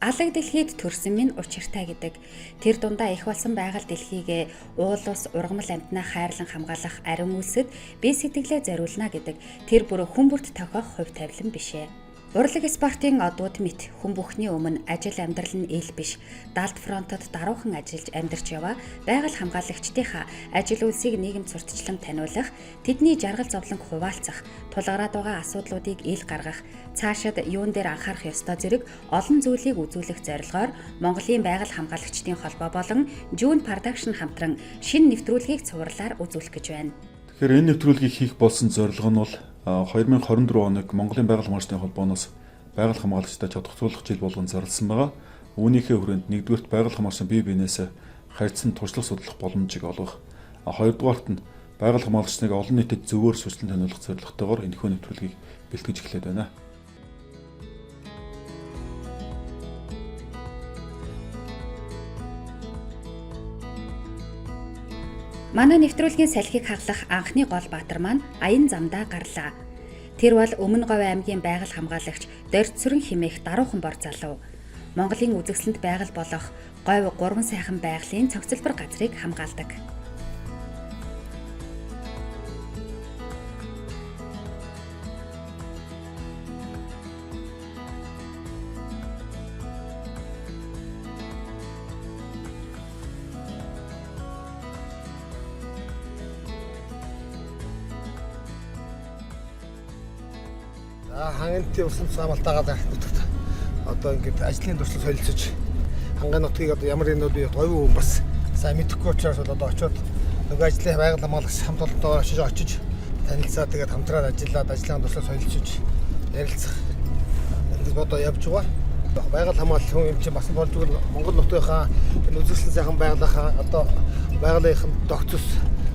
Алаг дэлхийд төрсөн минь учиртай гэдэг. Тэр дундаа их болсон байгаль дэлхийгээ уул ус ургамал амьтнаа хайрлан хамгаалах ариун үлсэд бие сэтгэлээ зориулна гэдэг. Тэр бүр хүн бүрт тохиох хувь тавилан бишээ. Урлаг спортын одууд мэт хүн бүхний өмнө ажил амьдрал нь ил биш. Далд фронтод даруухан ажиллаж амьдарч яваа байгаль хамгаалагчдынхаа ажил үйлсийг нийгэмд сурталчлан таниулах, тэдний жаргал зовлон хуваалцах, тулгараад байгаа асуудлуудыг ил гаргах, цаашид юун дээр анхаарах ёстой зэрэг олон зүйлийг үзүүлэх зорилгоор Монголын байгаль хамгаалагчдын холбоо болон June Production хамтран шинэ нэвтрүүлгийг цувралаар үзүүлэх гэж байна. Тэгэхээр энэ нэвтрүүлгийг хийх болсон зорилго нь бол 2024 оног Монголын байгаль хамгаалагчдын холбооноос байгаль хамгаалагчдад чадварцуулах жил болгон зарласан байгаа. Үүнийхээ хүрээнд нэгдүгürt байгаль хамгаалагчдын бие биенээсээ харьцан туршлага судлах боломжийг олгох. Хоёрдугаарт нь байгаль хамгаалагчдыг олон нийтэд зөвөөр сурчлан таниулах зорилготойгоор энэхүү нэвтрүүлгийг бэлтгэж эхлэв байна. Манай нэвтрүүлгийн салхийг хаглах анхны гол баатар маань аян замдаа гарлаа. Тэр бол Өмнө Говь аймгийн байгаль хамгаалагч Дорцсүрэн хэмээх даруухан бор залуу. Монголын үзэсгэлэнт байгаль болох Говь 3 сайхан байгалийн цогцлбор газрыг хамгаалдаг. Хангалттай усан самалтаагаа нутагт одоо ингээд ажлын туршлага солилцож хангаан нутгийг одоо ямар нэг говь хүн бас сайн мэдэхгүй учраас одоо очиод нөгөө ажлын байгаль хамгаалагч хамт олонтойгоор очиж танилцаад тэгээд хамтраад ажиллаад ажлын туршлага солилцож ярилцах энэ бодоо явж байгаа. Байгаль хамгаалалт хүн юм чинь бас болж байгаа Монгол нутгийнхаа энэ үзэсгэлэн сайхан байгалийнхаа одоо байгалийнхын тогтцос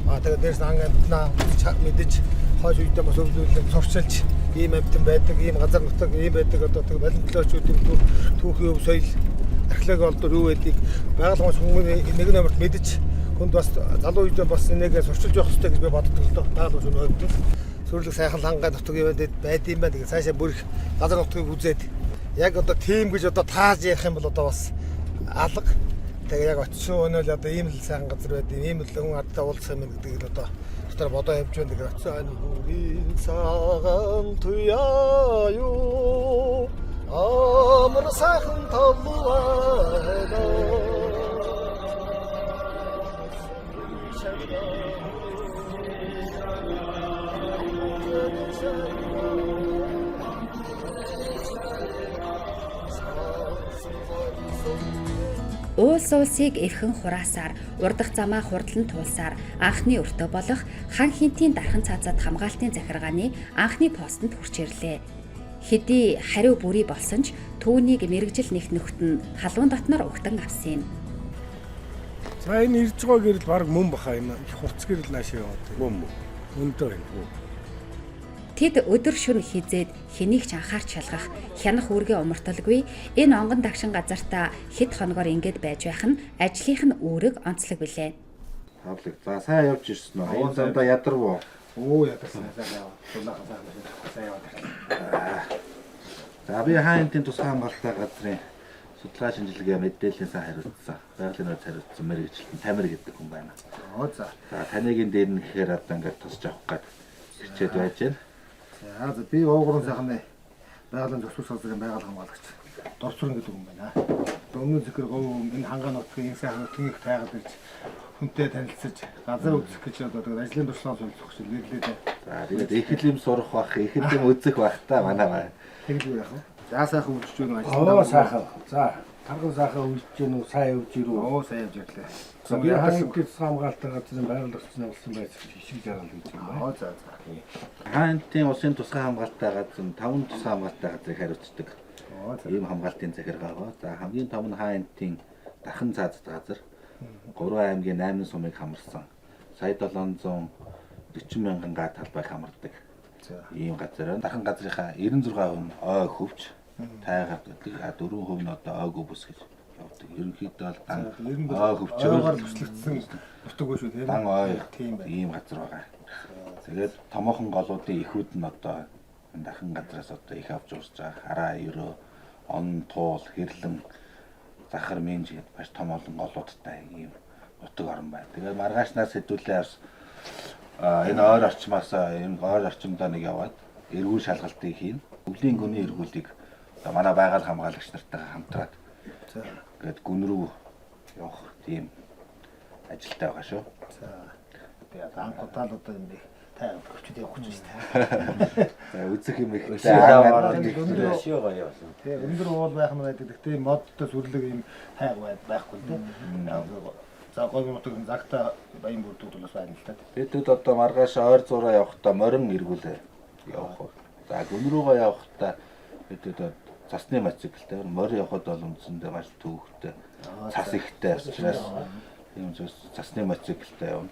тэгээд дээрс хангалтнаа мэдэж хойш үедээ бас өвлүүлэн цовчилж ийм амьтан байдаг, ийм газар нутаг ийм байдаг одоо тэг балентлоочдын түүхийн өв соёл археологи олдор юу гэдгийг байгаль хамгаалагч хүмүүс нэг номерт мэдэж хүнд бас залуу үедээ бас нэгээ сурчилж явах хэрэгтэй гэж би боддог л доо. Байгаль хамгаалагч өнөөдөр сүрлэг сайхан лангаа нутаг юм байд юм байна. Тэгээ цаашаа бүрэх газар нутгийг үзээд яг одоо тийм гэж одоо тааж ярих юм бол одоо бас алга. Тэгээ яг очисон өнөө л одоо ийм л сайхан газар байд, ийм л хүн адтай уулзах юм гэдэг л одоо тэр бодоо явж байна. Тэгээ очисон хүрийн цагаан туяа юу амар сайхан тавлаа. Уулс улсыг эрхэн хураасаар, урдах замаа хурдлан туулсаар анхны өртөө болох хан хинтийн дархан цаазад хамгаалтын захиргааны анхны постод хүрч ирлээ. Хэдий хариу бүрий болсон ч түүнийг мэрэгжил нэгт нөхд нь халуун дотноор угтан авсан юм. За энэ ирж байгаа гэрэл баг мөн баха энэ хурц гэрэл наашаа яваад. Мөн өндөр юм. Тэд өдөр шөнө хизээд хэнийг ч анхаарч шалгах хянах үүргээ умарталгүй энэ онгон дагшин газартаа хэд хоногоор ингэж байж байх нь ажлынх нь үүрэг онцлог билээ. Тавлаг. За сайн явж ирсэн үү? Аян замдаа ядарвуу. Оо ядарсан сайн яваа. Тулаахан сайн яваа. За би хаантын тусгай хамгаалалтаа газрын судалгаа шинжилгээ мэдээллийн сайн хариуцсан. Байгалийн нөөц хариуцсан мэрэгчлэн Тамир гэдэг хүн байна. Оо за. За таныг энэ дээр нь ихээр одоо ингээд тусч авах гээд ирчээд байж байна. За би уугуурын сайхан байгалийн зөвшөөрөл салбарын байгаль хамгаалагч Дорцсүрэн гэдэг хүн байна. Өмнө зэхэр говь энэ хангаан нутгийн энэ сайхан нутгийг тайгаад ирж хүнтэй танилцаж газар үзэх гэж одоо тэгээд ажлын туршлага солилцох гэж нэрлээд. За тэгээд их юм сурах бах, их юм үзэх бах та манай бай. Тэгэлгүй яах вэ? За сайхан үзэж байна ажил. Оо сайхан. За тарган сайхан үзэж гэнэ үү, сайн явж ирүү. Оо сайн явж ирлээ. За би хаантын хамгаалалтын газрын байгаль орчны улсын байц хишиг жаргал гэж юм байна. Оо за. Хаантын улсын тусгай хамгаалалтаа газрын 5 тусгай хамгаалалтаа газрыг хариуцдаг. Ийм хамгаалтын захиргаа байгаа. За хамгийн том нь хаантын дархан цаазд газар 3 аймгийн 8 сумыг хамарсан. Сая 740 мянган га талбайг хамардаг. Ийм газар. Дархан газрынхаа 96% нь ой хөвч тайгаад байдаг. 4% нь одоо ойгүй бүс гэж явдаг. Ерөнхийдөө бол ой хөвчөөр төслөгдсөн нутаг биш үү тийм. Дан ой ийм газар байгаа. Тэгээд томоохон голуудын ихүүд нь одоо дархан газраас одоо их авч уусч байгаа. Хараа ерөө он туул хэрлэн захар минж гэдэг маш том олон голуудтай ийм нутаг орн байна. Тэгээд маргаашнаас хэдүүлээ бас энэ ойр орчмоос энэ ойр орчимдоо нэг яваад эргүүл шалгалтыг хийн. Өвлийн гүний эргүүлийг манай байгаль хамгаалагч нартайгаа хамтраад тэгээд гүн рүү явах тийм ажилтай байгаа шүү. За. Тэгээд анх удаа л одоо энэ тай өчигд явах гэж байна. За үзэх юм их. Тэгээ өндөр уул байх нь байдаг. Гэхдээ модтой сүрлэг юм хайг байхгүй л дээ. За гол нутаг загта баян бүрдүүд бас байна л та. Тэд одоо маргааш ойр зураа явахдаа морин эргүүлээ явах. За гүн рүүгээ явахдаа тэд цасны мотоциклтэй морь явахад бол үндсэндээ маш төвөгтэй. Цас ихтэй учраас юм зөв цасны мотоциклтэй явна.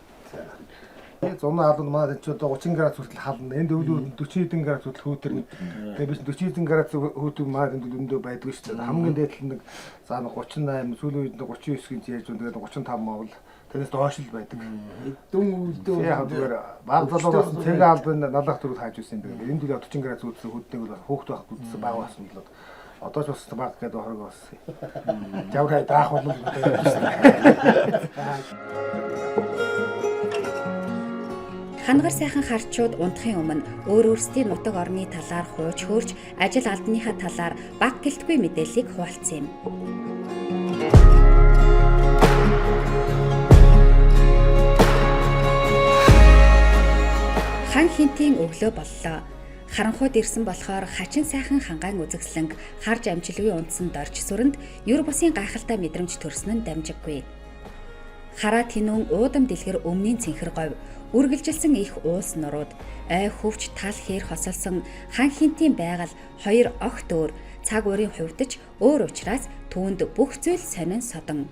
Тэгээ зуны халуун маань ч одоо 30 градус хүртэл хална. Энд өвлөө 40 хэдэн градус хүртэл хөөтөр. Тэгээ биш 40 хэдэн градус хөөтөр маань өндөө байдгүй шүү дээ. Хамгийн дээд нь нэг за 38 сүүлийн үед 39 гэж ярьж байна. Тэгээ 35 мавл тэрнээс доош л байдаг. Дүн өвлдөө хадгаар баг залуугаас цэгээ албан налах төрөг хааж ирсэн юм. Энд үл 40 градус хүртэл хөөтнийг бол хөөхт байх үзсэн баг басан болоод одоо ч бас баг гэдэг хорог бас. Жавраа даах болно гэдэг шүү дээ. Хангар сайхан харчууд унтахын өмнө өөр өөрсдийн нутаг орны талаар хууч хөөрч ажил албаныхаа талаар баг гэлтгүй мэдээллийг хуваалцсан юм. Хан хинтийн өглөө боллоо. Харанхуйд ирсэн болохоор хачин сайхан хангаан үзэгслэнг харж амжилгүй унтсан дорж сүрэнд юр бусын гайхалтай мэдрэмж төрсөн нь дамжиггүй. Хараа тинүүн уудам дэлгэр өмнгийн цэнхэр говь үргэлжилсэн их уус нурууд ой хөвч тал хээр хосолсон хан хинтийн байгаль хоёр огт өөр цаг уурын хувьдаж өөр учраас түүнд бүх зүйл сонин содон.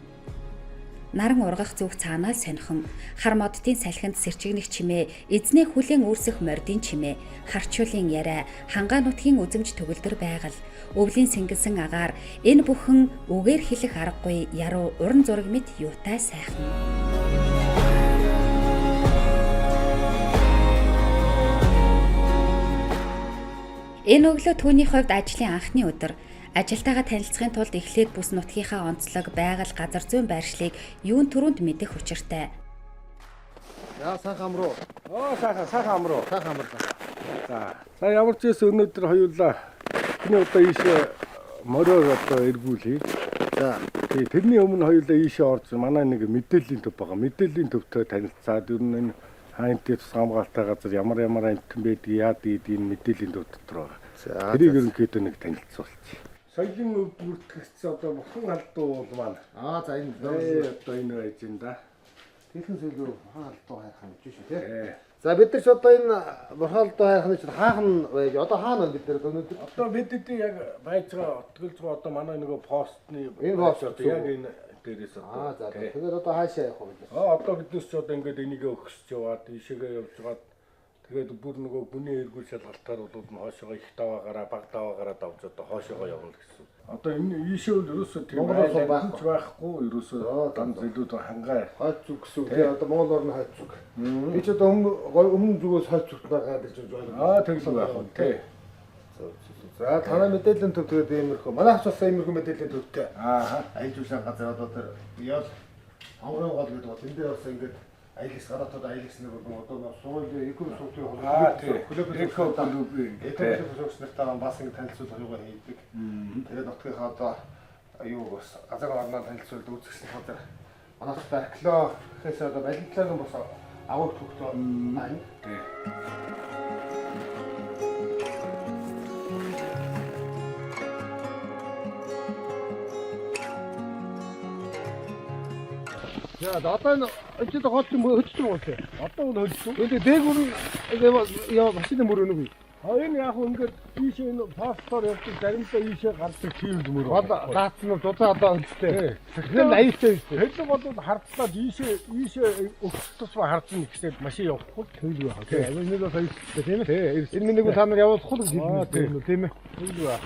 Наран ургах зүг цаанаа сонхон хар моддын салхинд сэрчигнэх чимээ эзнээ хүлэн үүсэх мордын чимээ харчуулын яриа хангаа нутгийн үзэмж төгөлдөр байгаль өвлийн сэнгэлсэн агаар энэ бүхэн үгээр хэлэх аргагүй яруу уран зураг мэт юутай сайхан. Энэ өглөө түүний хувьд ажлын анхны өдөр. Ажилтайгаа танилцахын тулд эхлээд бүс нутгийнхаа онцлог, байгаль, газар зүйн байршлыг юун түрүүнд мэдэх учиртай. За сайхан амруу. Сайхан амруу. Сайхан амруу. За ямар ч юм өнөөдөр хоёулаа энэ одоо ийшээ мориор одоо эргүүлье. За тэгээ тэрний өмнө хоёулаа ийшээ орж манай нэг мэдээллийн төв байгаа. Мэдээллийн төвтэй танилцаад ер нь энэ хаанти хамгаалтай газар ямар амтан байдаг яад ийм мэдээллийн төв дотор байгаа. за. Тэрийг ерөнхийдөө нэг танилцуулчих. Соёлын өв бүртгэгдсэн одоо бурхан халдуу уул маань. За энэ Одоо энэ байж энэ да. Тэрхэн сөөлөө хаалтуу хайх юм биш үү те. За бид нар ч одоо энэ бурхаалдуу хайхны чинь хаахан байж одоо хаана бид нар өнөөдөр Одоо бидний яг байж байгаа отгол зураг одоо манай нөгөө постны Энэ пост яг энэ дээрээс за тэгээд одоо хаашаа явах вэ? одоо биднес ч одоо ингээд энийг өгсөж яваад ийшээгээ явж байгаад тэгээд бүр нөгөө гүний эргүүл шалгалтаар бол хоошоогоо их даваагаараа баг даваагаараа давж одоо хоошоогоо явна гэсэн. Одоо энэ ийшээ бол ерөөсөө тийм байхгүй ерөөсөө дан зэлүүд хангаа Хойд зүг гэсэн үг тийм одоо Монгол орны хойд зүг. Би ч одоо өмнө зүгээс хойд зүгт байгаа гэж байна. тэглэн байх уу тий. За танай мэдээллийн төв тэгээд иймэрхүү. Манайх ч бас иймэрхүү мэдээллийн төвтэй. Айлжуулсан газар одоо тэр ял хонгорын гол гэдэг бол энэ дээр бас ингээд айлс гараатад айлс нэг одоо суулын эко суулын клуб нартаа бас ингэ танилцуулга юугаар хийдэг. Тэгээд нутгийнхаа одоо юу бас газар орноо танилцуулд үзэсгэлэн газар манайх арклоо гэхээс одоо балинтлаг бас агуулт хөгтөө байна. За одоо энэ өчигд гол юм хөдөлсөн уу те? Одоо нь хөлсөн. Тэгээд дээгүүр яа машины мөр өнөг. Энэ яг ингээд ийшээ энэ пастор явчих заримдаа ийшээ гардаг тийм мөр. Гол даацсан нь дудаа одоо хөлтэй. Тэгэхээр аюултай шүү. Хэлэг бол хардтаад ийшээ өгч тусмаа хардсан гэсээр машин явахгүй төлөв байх. Тийм. Нэг бас аюултай тийм ээ. Энэ нэг та нар явуулах уу гэж хэлсэн тийм ээ. Төлөв байх.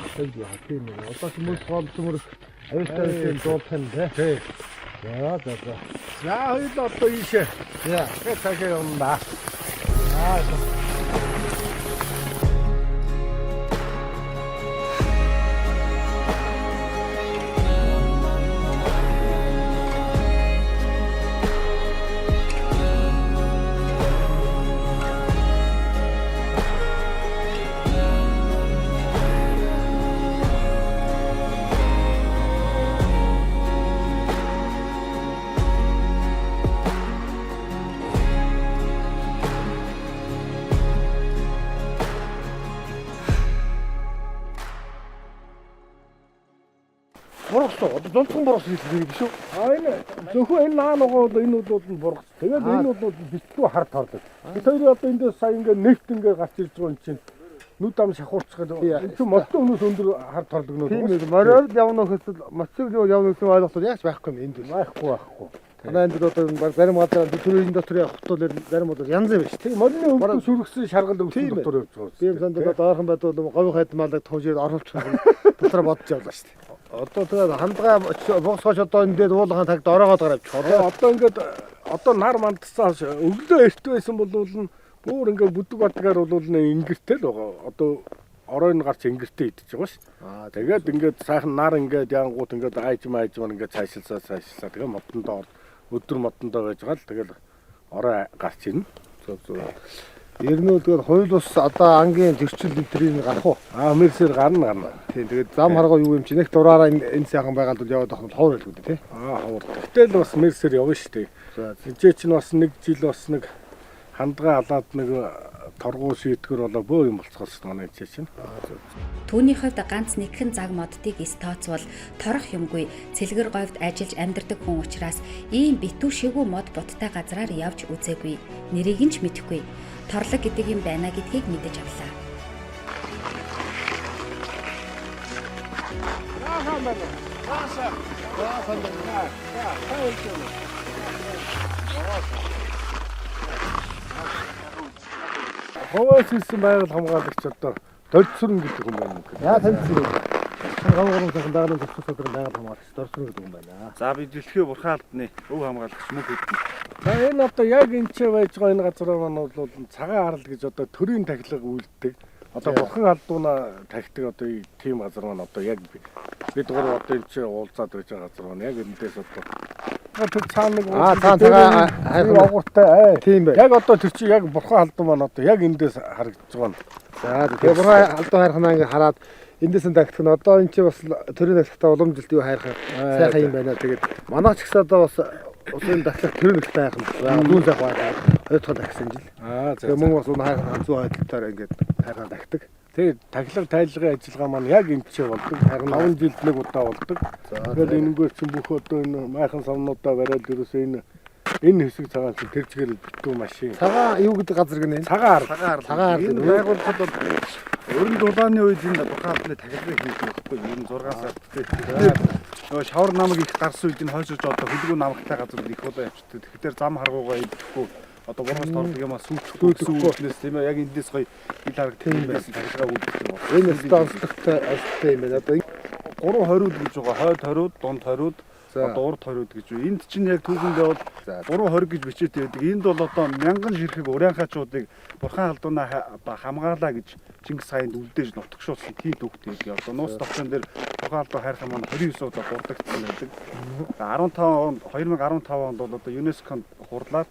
Тийм ээ. Одоо ч мөр голсон мөр аюултай дуулсан тийм. За. Хоёул одоо ийшээ. За. Цаашаа явна да. бургасан. Одоо зунцхан бургасан хэлдэг биш үү? Энэ зөвхөн энэ наа ногоо энэ уулууд нь бургас. Тэгээд энэ уулууд битгүү хар торлог. Бид хоёрын одоо эндээс сая ингээд нэгт ингээд гарч ирж байгаа юм чинь нүд ам шахуурцгаад энэ чинь модтой хүмүүс өндөр хар торлогнууд. Тийм үү. Мориорд явна гэхэд моциг явна гэсэн ойлголт яаж байхгүй юм энд. Байхгүй. Манай энд одоо зарим газар төрийн дотор явах тул зарим бол янз юм биш. Тийм модны өвдөн сүргсэн шаргал өвдөн дотор явж байгаа. Тийм санд доорхон байдвал говийн хайдмалыг туужид оруулчих дотор бодож явлаа шүү дээ. Одоо тэгээд хандгаа босгооч одоо энэ дээр уулын тагд ороогоод гараад авчих. Одоо ингээд одоо нар мандцаас өглөө эрт байсан бол нь бүр ингээд бүдэг бадгаар бол ингэртэй л байгаа. Одоо оройн гарч ингэртэй идэж байгаа ш. Тэгээд ингээд сайхан нар ингээд янгууд ингээд айжмаа ингээд цайшилсаа. Тэгээд модондоо өдөр модондоо байж байгаа л тэгээд орой гарч ирнэ. Ернөө тэгээд хууль ус одоо ангийн зөрчил энтрийг гарах уу? Мерсээр гарна. Тийм тэгээд зам харгаа юу юм чи нэг дураараа энэ сайхан байгаад бол яваад авах ховор хэлгүй дээ тий. Ховор. Гэтэл бас мерсээр явна шүү дээ. Эцээ чинь бас нэг жил бас нэг хандгаа алаад нэг торгуу шийтгэр болоо бөө юм болцгоос манай эцээ чинь. Түүний хувьд ганц нэгэн цаг моддыг эс тооцвол торох юмгүй цэлгэр говьд ажиллаж амьдардаг хүн учраас ийм битүү шигүү мод будтай газраар явж үзээгүй. Нэрийг нь ч мэдэхгүй. Торлог гэдэг юм байна гэдгийг мэдэж авлаа. Ховоос хийсэн байгаль хамгаалагч одоо Дорцүрэн гэдэг хүн байна. Яа танилцсан. Гавгарын сайхан байгалийн төвчс өдрийн байгаль хамгаалагч Дорцүрэн гэдэг хүн байна. За би дэлхийн бурхан алдны өв хамгаалагч мөн гэдэг. За энэ одоо яг энэ ч байж байгаа энэ газар маань бол цагаан арал гэж одоо төрийн тахилга үйлддэг. Одоо бурхан алдуунаа тахидаг одоо тийм газар маань одоо яг бид гурав одоо энэ ч уулзаад байж байгаа газар маань яг эндээс одоо тэр цаана нэг цаана хайрхан агууртай тийм бай. Яг одоо тэр чинь яг бурхан алдуун маань одоо яг эндээс харагдаж байгаа. За тэгээ бурхан алдуун хайрханаа ингээ хараад эндээс нь тагтах нь одоо энэ чи бас төрийн тахилгатаа уламжилт юу хайрхан сайхан юм байна. Тэгээд манайч ч гэсэн одоо бас усын тахилга төрийн тахилгатаа хайрхан зүүн сайх байна. Хоёр дахь тагсан жил. Тэгээ мөн бас өнө хайрхан зүүн хайдлаар ингээд хайрхан тагтдаг. Тэгээ тахилга тайлгын ажиллагаа маань яг энэ ч болдог. Харин 5 жилд нэг удаа болдог. Тэгээд энэгээр чинь бүх одоо энэ майхан савнуудаа бариад ерөөсөө энэ хэсэг цагаан чинь тэрчгэл битүү машин. Цагаан юу гэдэг газар гэнэ? Цагаан арал. Энэ байгууллагад бол өрн дулааны үед энэ бурхан алдны тахилгыг хийдэг байхгүй юу? Энэ 6 сард тэгээд нөгөө шавар намаг их гарсан үед энэ хойшож одоо хөлгөө намагтай газар их удаа явчихдаг. Тэгэхээр зам харгуугаа идэхгүй одоо бургаас тордог юм а сүйтгэхгүйснээс тийм ээ яг эндээс гоё ил хараг тийм байсан тахилгаа үүдэх юм байна. Энэ станцтай ашигтай юм байна. Одоо 320 гэж байгаа. Хойд 20, дунд 20, одоо урд 20 гэж. Энд чинь яг түүхэндээ бол 320 гэж бичээд байдаг. Энд бол одоо мянган ширхэг урайхаачуудыг бурхан алдуунаа одоо хамгаалаа гэж Чингис хаанд үлдээж нутагшуулсан тийм төвхтэй гэдэг. Одоо нуус тогтоон дээр бурхан алдуу хайрхан маань 29 удаа бурдагдсан байдаг. 2015 онд бол одоо ЮНЕСКОнд хурлаад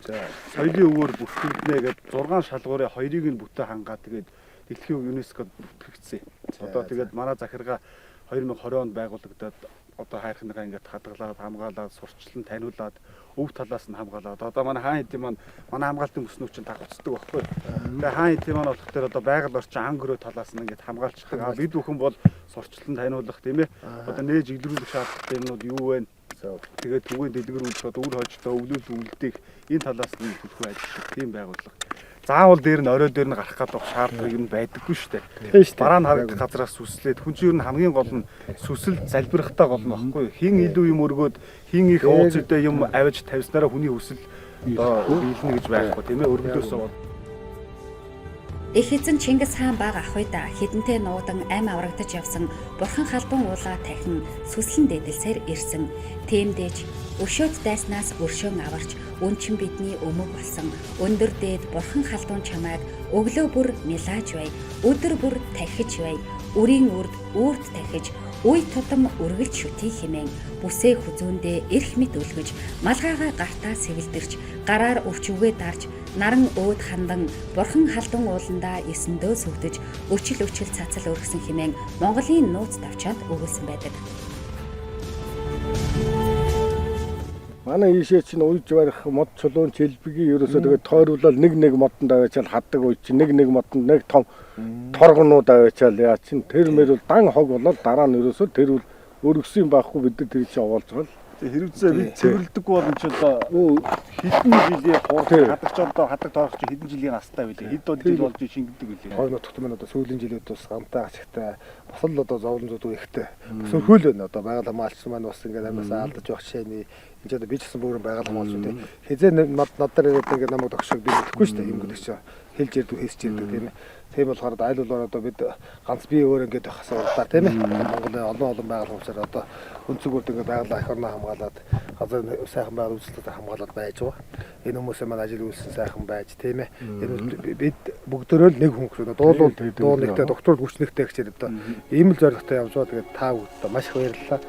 соёлын өвөр бүртгэгднэ гэдэг 6 шалгуурын 2-ыг нь бүтээ хангаа тэгээд дэлхийн ЮНЕСКОд бүртгэгдсэн. Одоо тэгээд манай захиргаа 2020 онд байгуулагдаад одоо хайрхангаа ингээд хадгалаад хамгаалаад сурчлан таниулаад өв талаас нь хамгаалаад одоо манай хаан хэдийн маань манай хамгаалтын бүснүүд чинь тагцдаг байхгүй. Тэгээ хаан хэдийн маань болохоор одоо байгаль орчин ан гөрөө талаас нь ингээд хамгаалчихдаг. Бид бүхэн бол сурчлан таниулах тийм ээ. Одоо нээж илрүүлэх шаардлагатай юмнууд юу вэ? Тэгээд түгээн дэлгэрүүлэхэд үр хожтой өвлөл үлдэх энэ талаас нь төлхөө ажиллах тийм байгууллага. Заавал дээр нь орой дээр нь гарах гэдэг шаардлага юм байдаггүй шүү дээ. Бараа нь харагдах газраас сүслээд хүн чинь ер нь хамгийн гол нь сүсэл залбирахтаа гол нь баггүй. Хин илүү юм өргөөд хин их ууц үдэ юм авиж тавьснараа хүний хүсэл биелнэ гэж байхгүй тийм ээ өргөдөөсөө. Их эзэн Чингис хаан баг ах үед хідэнтэй нуудан ам аврагдаж явсан бурхан халдун уулаа тахин сүслэн дэдэлсээр ирсэн. Тэмдэж өшөөд дайснаас өршөөн аварч үнчин бидний өмөг болсон. Өндөр дээд бурхан халдун чамайг өглөө бүр милааж бай. Өдөр бүр тахиж бай. Үрийн үрд үрд тахиж үе тутам үргэлж шүтий хэмээн бүсээ хүзүүндээ эрх мэд үлгэж малгайгаа гартаа сэвэлдэрч гараар өвчвгээ дарж наран өөд хандан бурхан халдун ууландаа 9 сүгдэж өчил цацал өргсөн хэмээн Монголын нууц давчаанд өгүүлсэн байдаг. Манай ийшээ чинь уйж барих мод чулуун челбигийн ерөөсөө тэгээд тойруулаад нэг модонд аваачаал хаддаг үе чинь нэг модонд нэг том торгонууд аваачаал яа чин тэр мэр бол дан хог болоод дараа нь ерөөсөө тэр бол өөр өссөн байхгүй бид нар тэр чинь овоолж байгаа л. Хэрэгцээ бид цэвэрлэдэггүй бол ч одоо хэдэн жилийн хадагч одоо хадаг тоорох чи хэдэн жилийн настай байлээ. Хэд жил болж шингэдэг байлээ. Хоёр нутагт маань одоо сүүлийн жилүүд бас гамтай ачигтай бас л одоо зовлонзууд ихтэй. Бас хөл байна одоо байгаль хамгаалч маань бас ингээд амнасаа алдаж байх жишээний энэ ч одоо би ч гэсэн бүрэн байгаль хамгаалч үү. Хизээ надаар ирээд ингээд намайг тогшиг би мэдэхгүй шүү дээ юм гэдэг чинь хэлж ярддаг хийсч ярддаг тийм ээ. Тийм болохоор айл болоор одоо бид ганц бие өөр ингээд байх асуудалтай тийм ээ. Монголын олон байгаль хамгаалчаар одоо өнцгүүд ингээд байгаль ах орноо хамгаалаад газар сайхан байгаль үйлчлэлтэй хамгаалаад байж байгаа. Энэ хүмүүсээ маань ажил үйлсэн сайхан байж тийм ээ. Энэ бид бүгдөө л нэг хүн гэсэн дуу нэгтэй доктор гүчнэгтэй гэж ярьд одоо ийм л зоригтой явж байгаа. Тэгээд та бүгд маш их баярлалаа.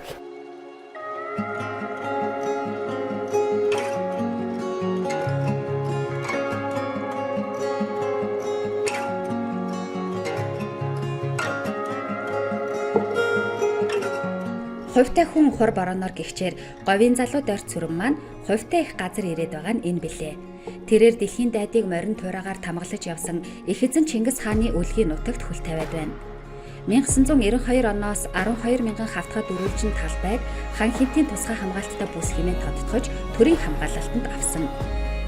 Хувьтай хүн хур бороноор гихчээр говийн залуу дойрч сүрэн маань хувьтай их газар ирээд байгаа нь энэ билээ. Тэрээр дэлхийн дайдыг морин туураагаар тамгалаж явсан их эзэн Чингис хааны өлгийн нутагт хөл тавиад байна. 1992 оноос 12 мянган хавтгай дөрвөлжин талбайг хан хинтийн тусгай хамгаалттай бүс хэмээн тодтогч төрийн хамгаалалтанд авсан.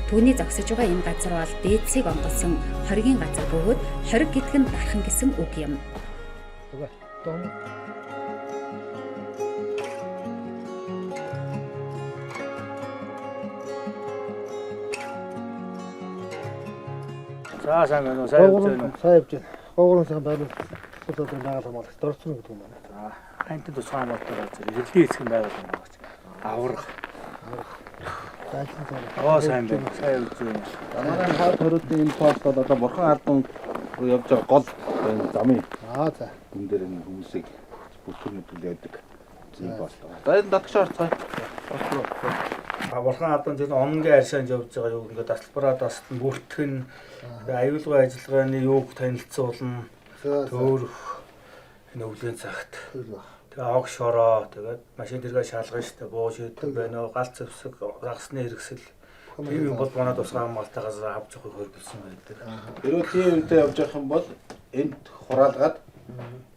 Түүний зогсож байгаа энэ газар бол дээдсийг онгосон хоригийн газар бөгөөд хориг гэдг нь дархан гэсэн үг юм. За сайн байна уу? Сайн явж байна уу? Сайн явж байна. Гогрон сайн байна уу? Одоо байгаль хамгаалагч дорцсон гэдэг юм байна. За хантын тусгай хамгаалтаар эргэлтийн эцэг нь байгаад байна гэж. Аврах. Аа сайн байна. Сайн явж байна. Манай хаад төрөдний энэ пост бол одоо бурхан албан явж байгаа гол замын. За. Хүн дээр энэ хүмүүсийг бүтгэр мэдрэл яадаг. Зин пост. За энэ датгч орцгой. Бурхан албан тэр онгийн аршаанд явж байгаа юу ингээд тасалбараа тасалт нь бүртгэн аюулгүй ажиллагааны юуг танилцуулна. Төөрөх энэ өвлийн цагт. Тэгээ ог шороо тэгээд машин дэргээ шалгана штэ бууж идэв байна уу галц зэвсэг загсны хэрэгсэл тийм юм бол манай тусгай хамгаалтаагаас авч явахыг хөрвүүлсэн байдаг. Хэрвээ тийм үнтэй явж явах юм бол энд хураалгаад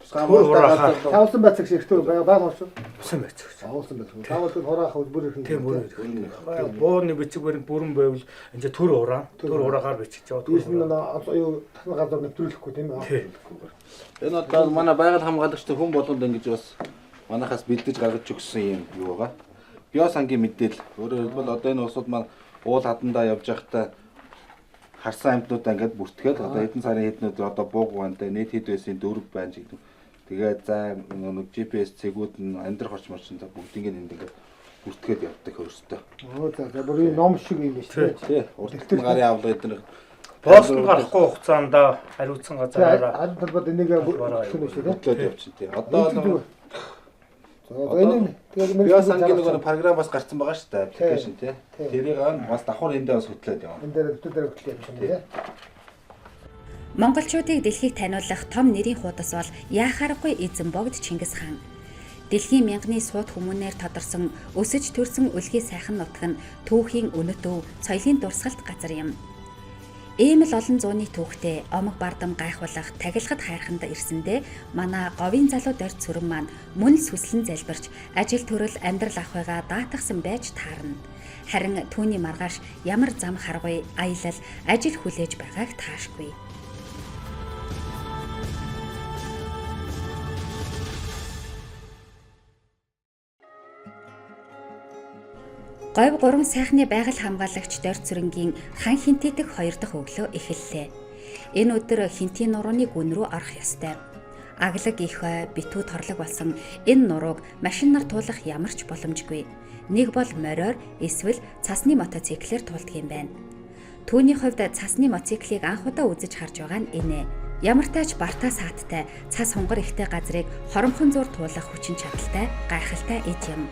тусгай хамгаалтаагаас Тавсан байцаг шигтэй байгаль болсон. Тусан байцаг. Авсан байцаг. Тавал хураах бүр их. Тийм бүр. Бууны бичиг бүрэн байвал энэ төр ураагаар бичиж яваад. Тийш нь юу тасны газар нэвтрүүлэхгүй тийм ээ. Энэ одоо манай байгаль хамгаалагчтай хүн болгонд ингэж бас манайхаас бэлдэж гаргаж өгсөн юм юу байгаа. Биосангийн мэдээлэл. Өөрөөр хэлбэл одоо энэ улсууд маань уул хадандаа явж байхдаа харсан амьтнуудаа ингээд бүртгээд одоо хэдэн сарын хэднүүд одоо бууг бантай нийт хэд байсан дөрв байна ч гэдэг. Тэгээд за нэг GPS цэгүүд нь амьдрах орч марчтай бүгдийг ингээд бүртгээд явдаг өөртөө. За бүр энэ ном шиг юм шүү дээ. Тий. Урд нь гарын авлага эднэр Пост гарахгүй хугацаанд хариуцсан газараараа аль талбад энийг бүртгэх нь шүү дээ. бүртгээд явчихсан тий. Одоо бол энэ тэгээд биосангийн нэг програмаас гарсан байгаа шүү дээ аппликейшн тий. Тэрийг бас давхар эндээ бас хөтлөөд явна. энэ дээр өвтөл дээр хөтлөж явчихсан тийм. Монголчуудыг дэлхийг таниулах том нэрийн хуудас бол яахааргүй эзэн богд Чингис хаан. Дэлхийн мянганы сууд хүмүүнээр тодорсон өсөж төрсөн өлгийн сайхан нутаг нь түүхийн үнэт өв, соёлын дурсгалт газар юм. Ийм л олон зууны түүхтэй омог бардам гайхуулах тагилгад хайрханд ирсэндээ манай говийн залуу дорд сүрэн маань мөн л сүслэн залбирч ажил төрөл амьдрал ахыгаа даатгсан байж таарна. Харин түүний маргааш ямар зам харгуй аялал ажил хүлээж байгааг таашгүй. Говь 3 сайхны байгаль хамгаалагч дорд сүрэнгийн хан хинтийдэх 2 дахь өглөө эхэллээ. Энэ өдөр хинтийн нурууны гүн рүү орох ёстой. Аглаг их битүү торлог болсон энэ нурууг машинаар туулах ямар ч боломжгүй. Нэг бол мориор эсвэл цасны мотоциклээр туулдаг юм байна. Түүний хувьд цасны мотоциклийг анх удаа үзэж харж байгаа нь энэ. Ямар тач бартаа сааттай цас хунгар ихтэй газрыг хоромхон зур туулах хүчин чадалтай гайхалтай эд юм.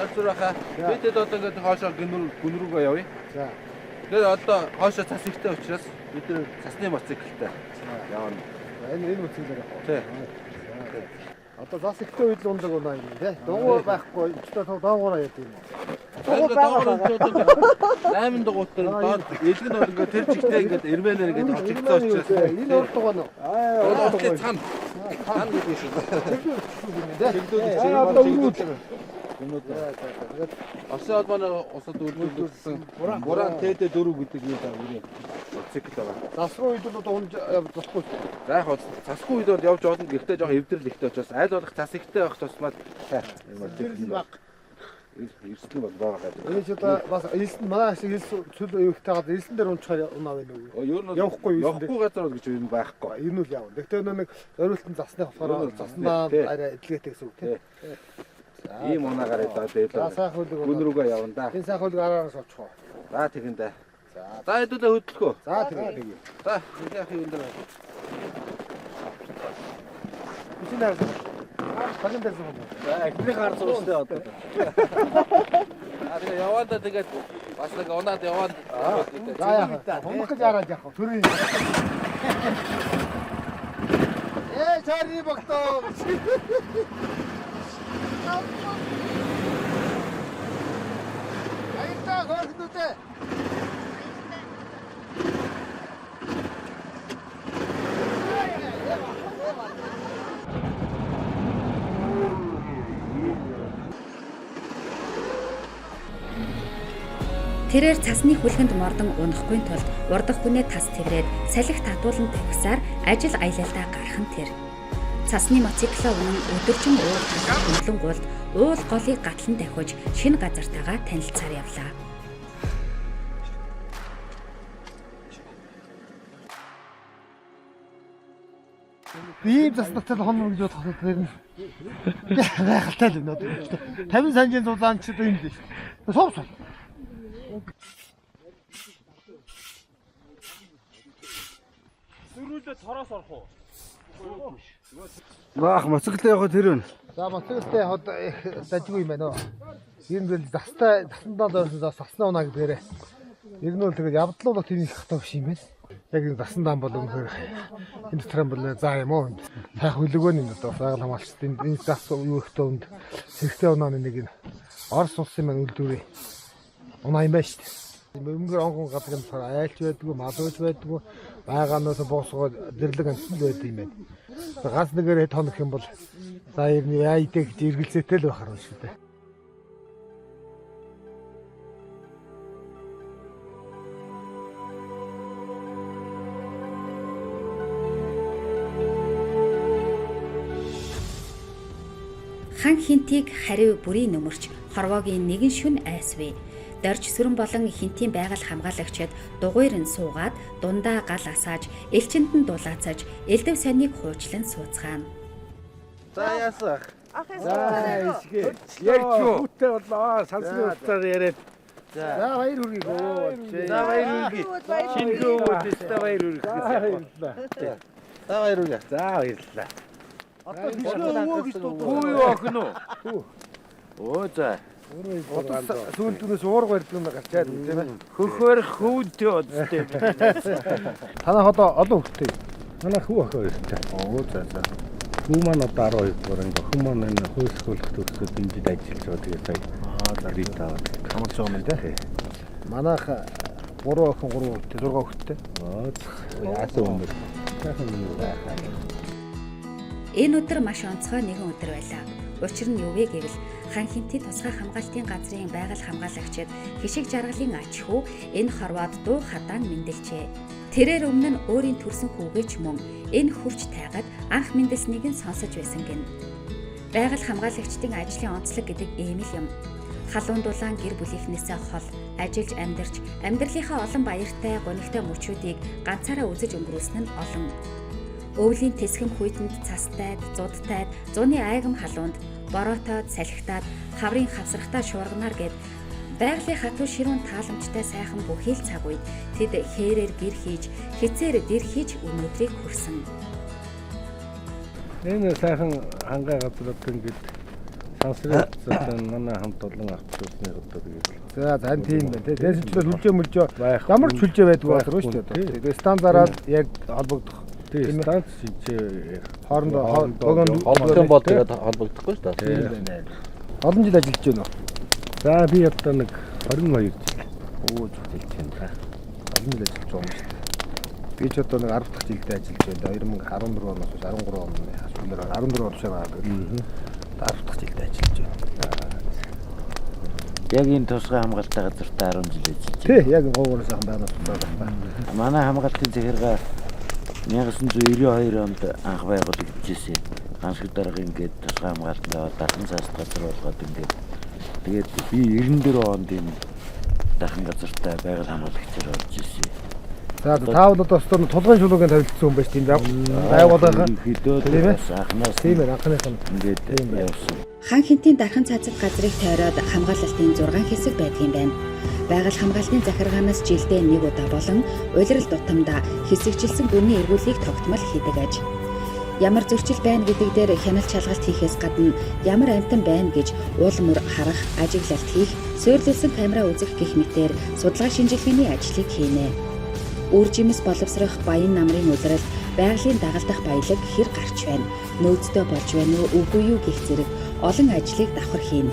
Тэрхүү бидэд одоо ингээд хоошоо гүн рүүгээ явъя. За. Тэгээд одоо хоошоо цас ихтэй учраас бид нэр цасны мотоциклтэй явна. Энэ үцгэлээр. Тий. Одоо зас ихтэй үед л ундаг унаа юм тий. Дугуй байхгүй. Өчтөө доогоороо яд юм. Найман дугуйтар доод элэг нь бол ингээд тэр чигтээ ингээд эрмэнээр ингээд очигдсон учраас энэ урд дугаа нь. одоо цан Хан гэдэг шүү. Одоо өргөд. Осын холбооны усад үйлдвэрлэсэн буран ТД 4 гэдэг юм даа үрийн цикл байгаа. Засруу үед бол унж явахгүй. За яг засгүй үед бол явж болно. Гэхдээ жоохон эвдрэл ихтэй учраас аль болох зас ихтэй байх тусмал эрсдэл бол байгаа гэдэг. Энэ ч одоо бас элсэн манай шиг элсэн цөл өөхтэй гад элсэн дээр унчаар унаа байна уу? Ер нь явахгүй газар бол гэж юм байхгүй. Энэ үл явна. Гэхдээ нэг зориултын засны болохоор заснаа арай эдлгээтэй гэсэн үг тийм. Ийм унаагаар одоо дээлээ. Гүн рүүгээ явна да. Энэ сайхан хөлөг араараас очих уу? За тэгэн дээ. За хэдүүлээ хөдлөхөө. За тэгээ. За яах юм дээр. Үгүй наа. Багын дээр зүүн. За эхний хар суустай одоо. Аа тэгээ яваад тэгээд бас нэг унаад яваад. За яах. Хомох гэж араад яах вэ? Төрийн. Чарри богтоо. Айта гордуте. Тэрээр цасны хүлгэнд мордон унахгүй тулд урдах хүнээ тас тэрээд салхи татуулан тавьсаар ажил аялалдаа гарах нь тэр. Цасны мотоциклоо үнэн өдөржин уул хөндлөнгүүлд уул голыг гатлан давхиж шинэ газартаагаа танилцаар явлаа. Ийм заснатал хоног гэж бодоход тэр нь гайхалтай л өнөө. 50 санжийн зузаанч юм дээ. Суув. Сөрүүлээ цороос орох уу? Баах моцоглоо явах тэр вэ? За моцоглоо явах дажгүй юм байна оо. Ер нь засандаа дөрсөн засна унаа гэдгээрээ. Ер нь бол тэгээд явдлуулах тийм их хатаа биш юм байна. Яг энэ засандаа бол үнэхээр энэ дотор бол заа юм уу? Сайх хөлөгөө нь одоо байгаль хамгаалчдын энэ зас юу ихтэй үнд хэрэгтэй унааны нэг энэ Орос улсын маань үйлдвэрээ унаа юм байна шүү дээ. Мөнгө онгон гадаг нь айлч байдгүй, малууч байдгүй, байгаанаас боосгоо дэрлэг амтсан байдаг юм байна. Газ нэгээр тонох юм бол за ер нь яйдэ гэж эргэлзээтэй л байхаар байна шүү дээ. Хан хинтийг хариу бүрийн нөмөрч хорвоогийн нэгэн шүн айсвэ. Дорж сүрэн болон хинтийн байгаль хамгаалагчид дугуйр нь суугаад дундаа гал асааж, элчинд нь дулаацаж, элдэв сониг хуучлан сууцгаана. За яасах. За ишгэ. Яг юу? Хүүтэй болоо. Сансрын утсаар яриад. За баяр хүргэе. За баяр хүргэе. Шингөө үдээстэй баяр хүргэе. За баяр хүргэе. За баярлалаа. Одоо бишнөө гэж Хүү юу охин уу? Оо за. сүүлдүүнээс уурга барьдаг юм гарчаад тийм ээ. Хөхөр хүүдтэй одтой. Танах одоо олон хүүтэй. Манай хүү охин хоёртай. Оо за. Хүү маань одоо 12 дугаар анги. Охин маань энэ хөөсгөлөх төгсөд дэмжиж ажиллаж байгаа. Тэгээд сая рит аваад хамт байгаа юм дээ. Манайх 3 охин 3 хүүтэй 6 хүүтэй. яасан юм бэ? Яасан юм бэ? Энэ өдөр маш онцгой нэгэн өдөр байлаа. Учир нь юу вэ гэвэл хан хинтий тусгай хамгаалтын газрын байгаль хамгаалагчид хишиг жаргалын аж хүү энэ хорвоод дуу хадаан мэндэлжээ. Тэрээр өмнө нь өөрийн төрсөн хүүгээ ч мөн энэ хурж тайгаад анх мэндэлснийг нь сонсож байсан гин. Байгаль хамгаалагчдын ажлын онцлог гэдэг ийм л юм. Халуун дулаан гэр бүлийнхнээсээ хол ажиллаж амьдарч амьдралынхаа олон баяртай гонигтай мөчүүдийг ганцаараа үзэж өнгөрүүлсэн нь олон. Өвлийн тэсгэн хүйтэнд цастайд, зудтайд, зуны айгам халуунд, бороотойд, салхитаад, хаврын хавсрахтаа шуурганаар гэд байгалийн хатуу ширүүн тааламжтай сайхан бүхий л цаг үед тэд хээрээр гэр хийж, хицээр дэр хийж өнөөдрийг хүрсэн. Энэ сайхан хангаа газар одоо ингэж сансрын цэцэн манай хамт олон авчихсны одоо тэгээд. За тийм байна тий. Тэрс ч хүлжээ мүлжээ ямар ч хүлжээ байдгүй болов шүү дээ. Тэгээд стандараад яг холбогдох. Тийм станц шинжээ хоорондоо Холбогдсон бод тэгээд холбогдохгүй шүү дээ. Тийм байна. Олон жил ажиллаж байна уу? За би одоо нэг 22 жил. Оо зөв хэлж байна. Олон жил ажиллаж байгаа юм шүү дээ. Би ч одоо нэг 10 дахь жилдээ ажиллаж байна. 2014 оноос 13 оны хасвалаар 14 он шиг байгаа гэдэг. 10 дахь жилдээ ажиллаж байна. Яг энэ тусгай хамгаалалттай газартаа 10 жил ажиллаж байна. Тий, яг говьроос сайхан байнаас байна. Манай хамгаалтын захиргаа 1992 онд анх байгуулагдчихсэн. Ганшиг дарга ингээд тусгай хамгаалтанд аваад дархан цаast газар болгоод ингээд тэгээд би 94 онд энэ дархан газартаа байгаль хамгаалагчаар орж ирсэн. За таавал одоо өстө тулгын шулуугийн тавилтсан хүн байж тийм байгууллага. Тийм ээ. Анхнаас Тийм ээ, анхных нь ингээд явсан. Хан хинтийн дархан цацад газрыг тойроод хамгаалалтын 6 хэсэг байдгийн байна. Байгаль хамгаалтын захиргаанаас жилдээ 1 удаа болон улирал тутамдаа хэсэгчилсэн гүний эргүүлгийг тогтмол хийдэг аж. Ямар зөрчил байна гэдэг дээр хяналт шалгалт хийхээс гадна ямар амьтан байна гэж уул мөр харах, ажиглалт хийх, суйрлуулсан камера үзэх гэх мэтээр судалгаа шинжилгээний ажлыг хийнэ. Үр жимс боловсрох баян намрын улирал байгалийн дагалдах баялаг хэр гарч байна, нөөцтэй болж байна уу үгүй юу гэх зэрэг олон ажлыг давхар хийнэ.